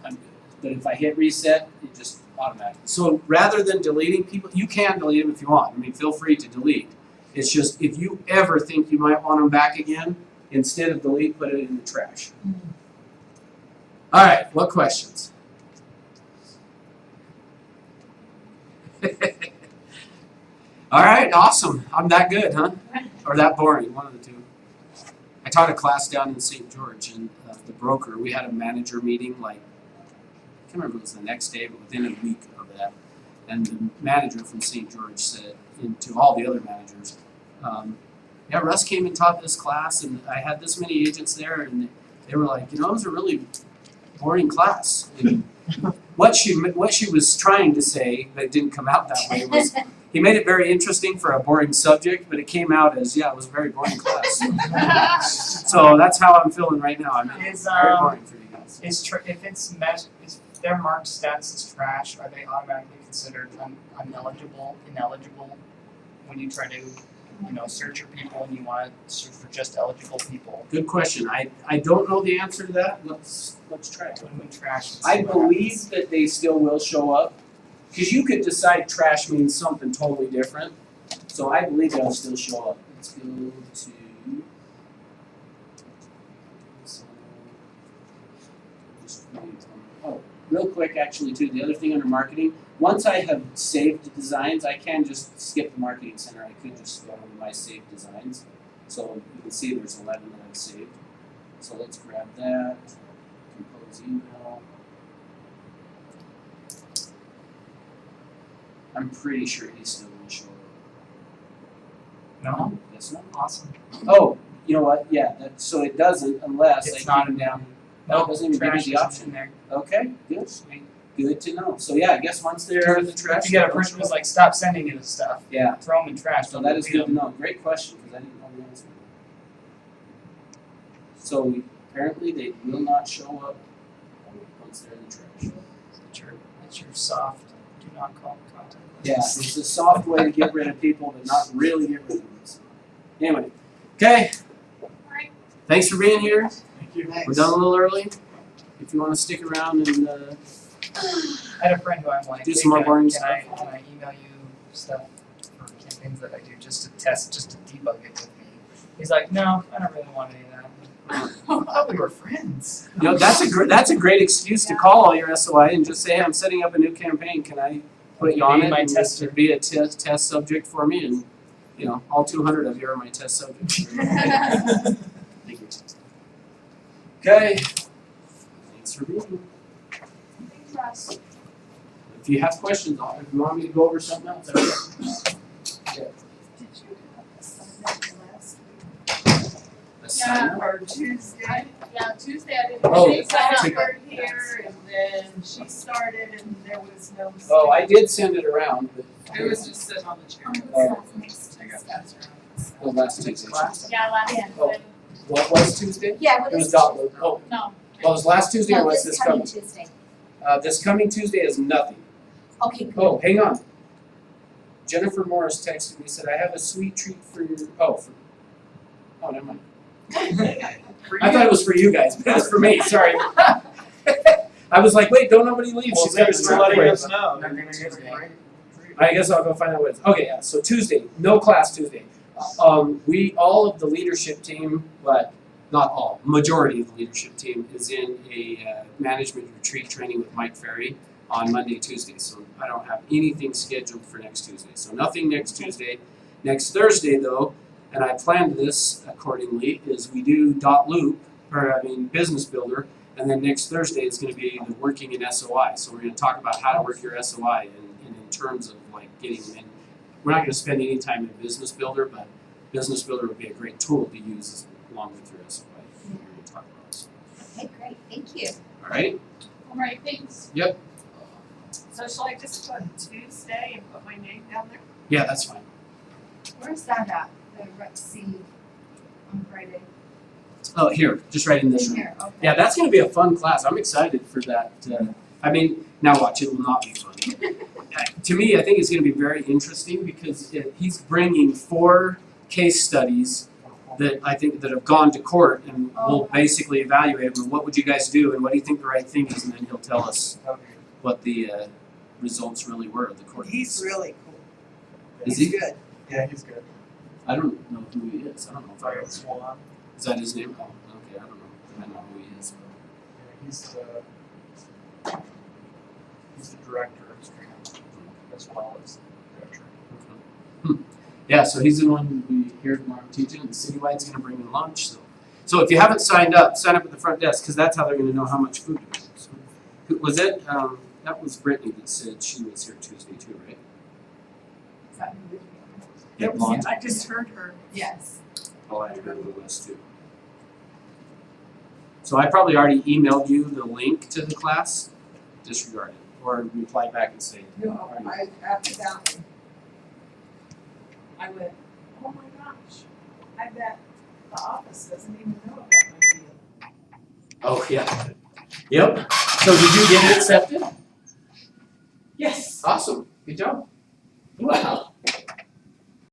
I'm good. But if I hit reset, it just automatically. So rather than deleting people, you can delete them if you want. I mean, feel free to delete. It's just if you ever think you might want them back again, instead of delete, put it in the trash. All right, what questions? All right, awesome. I'm that good, huh? Or that boring, one of the two. I taught a class down in St. George, and the broker, we had a manager meeting, like, I can't remember if it was the next day, but within a week of that. And the manager from St. George said, to all the other managers, yeah, Russ came and taught this class, and I had this many agents there, and they were like, it was a really boring class. And what she was trying to say, that didn't come out that way, was he made it very interesting for a boring subject, but it came out as, yeah, it was a very boring class. So that's how I'm feeling right now. I'm very boring for you guys. If they're marked status as trash, are they automatically considered ineligible when you try to, search your people and you want to search for just eligible people? Good question. I don't know the answer to that. Let's try it. When we trash. I believe that they still will show up, because you could decide trash means something totally different. So I believe they'll still show up. Let's go to. Oh, real quick, actually, too. The other thing under marketing. Once I have saved the designs, I can just skip the marketing center. I could just go to my saved designs. So you can see there's 11 that I've saved. So let's grab that. Compose email. I'm pretty sure he still will show up. No? Yes, no? Awesome. Oh, you know what? Yeah, so it doesn't unless It's I not keep them down. No, it doesn't even give me trash the isn't option. in there. Okay, good. Good to know. So yeah, I guess once they're in the trash. If you get a person who's like, stop sending you this stuff, yeah. throw them in trash. So don't that is delete good to them. know. Great question, because I didn't know the answer. So apparently they will not show up once they're in the trash. It's your soft, do not call contact. Yeah, it's a soft way to get rid of people, but not really get rid of them. So, anyway, okay. Thanks for being here. Thank you. We're done a little early. If you want to stick around and I had a friend who I'm like, do hey, some more boring can stuff. Can I email you stuff for campaigns that I do just to test, just to debug it with me? He's like, no, I don't really want any of that. I thought we were friends. That's a great excuse to call all your SOI and just say, hey, I'm setting up a new campaign. Can I put you on Be it my and tester. be a test subject for me? And all 200 of you are my test subjects. Thank you. Okay. Thanks for being here. Thanks, Russ. If you have questions, if you want me to go over something else, I will. Did you have assignment last week? Assign them? Or Tuesday? Yeah, Tuesday I didn't. Oh, She signed take- up for here and then she started and there was no. Oh, I did send it around, but It was just sitting on the chair. Oh, I got passed around. the last Tuesday. Yeah, last Yeah. Oh. Tuesday. What was Tuesday? Yeah, what It was is dot. Oh, No. well, it was last Tuesday or No, was this this coming coming? Tuesday. This coming Tuesday is nothing. Okay, good. Oh, hang on. Jennifer Morris texted me, said, I have a sweet treat for your, oh, never mind. I thought it was for you guys, but it was for me, sorry. I was like, wait, don't nobody leave, Well, she's got a thanks for letting strap us know. Not gonna Tuesday. get a break. I guess I'll go find out what it is. Okay, yeah, so Tuesday, no class Tuesday. All of the leadership team, but not all, majority of the leadership team is in a management retreat training with Mike Ferry on Monday, Tuesday. So I don't have anything scheduled for next Tuesday. So nothing next Tuesday. Next Thursday though, and I planned this accordingly, is we do Business Builder, and then next Thursday is going to be the working in SOI. So we're going to talk about how to work your SOI and in terms of like getting them in. We're not going to spend any time in Business Builder, but Business Builder would be a great tool to use along with your SOI. We're going to talk about it. Okay, great, thank you. All right? All right, thanks. Yep. So shall I just put Tuesday and put my name down there? Yeah, that's fine. Where's that at, the Rec C on Friday? Oh, here, just right in this room. Here, okay. Yeah, that's gonna be a fun class. I'm excited for that. I mean, now watch, it will not be fun. To me, I think it's gonna be very interesting because he's bringing 4 case studies that I think that have gone to court, and we'll basically evaluate them. What would you guys do, and what do you think the right thing is, and then he'll tell us what the results really were of the court. He's really cool. Is He's he? good. Yeah, he's good. I don't know who he is. I don't know if I Ryan Swan. Is that his name? Oh, okay, I don't know. I don't know who he is. Yeah, he's the director of Strand as well as the attorney. Yeah, so he's the one who'll be here tomorrow teaching, and Citywide's gonna bring in lunch, so if you haven't signed up, sign up at the front desk, cause that's how they're gonna know how much food to bring. So, was it, that was Brittany that said she was here Tuesday too, right? Yeah, blonde. I just heard her. Yes. Oh, I remember who was too. So I probably already emailed you the link to the class, disregard it, or reply back and say, No, I accidentally. I went, oh my gosh, I bet the office doesn't even know about my deal. oh, yeah. Yep, so did you get it accepted? Yes. Awesome, good job. Wow.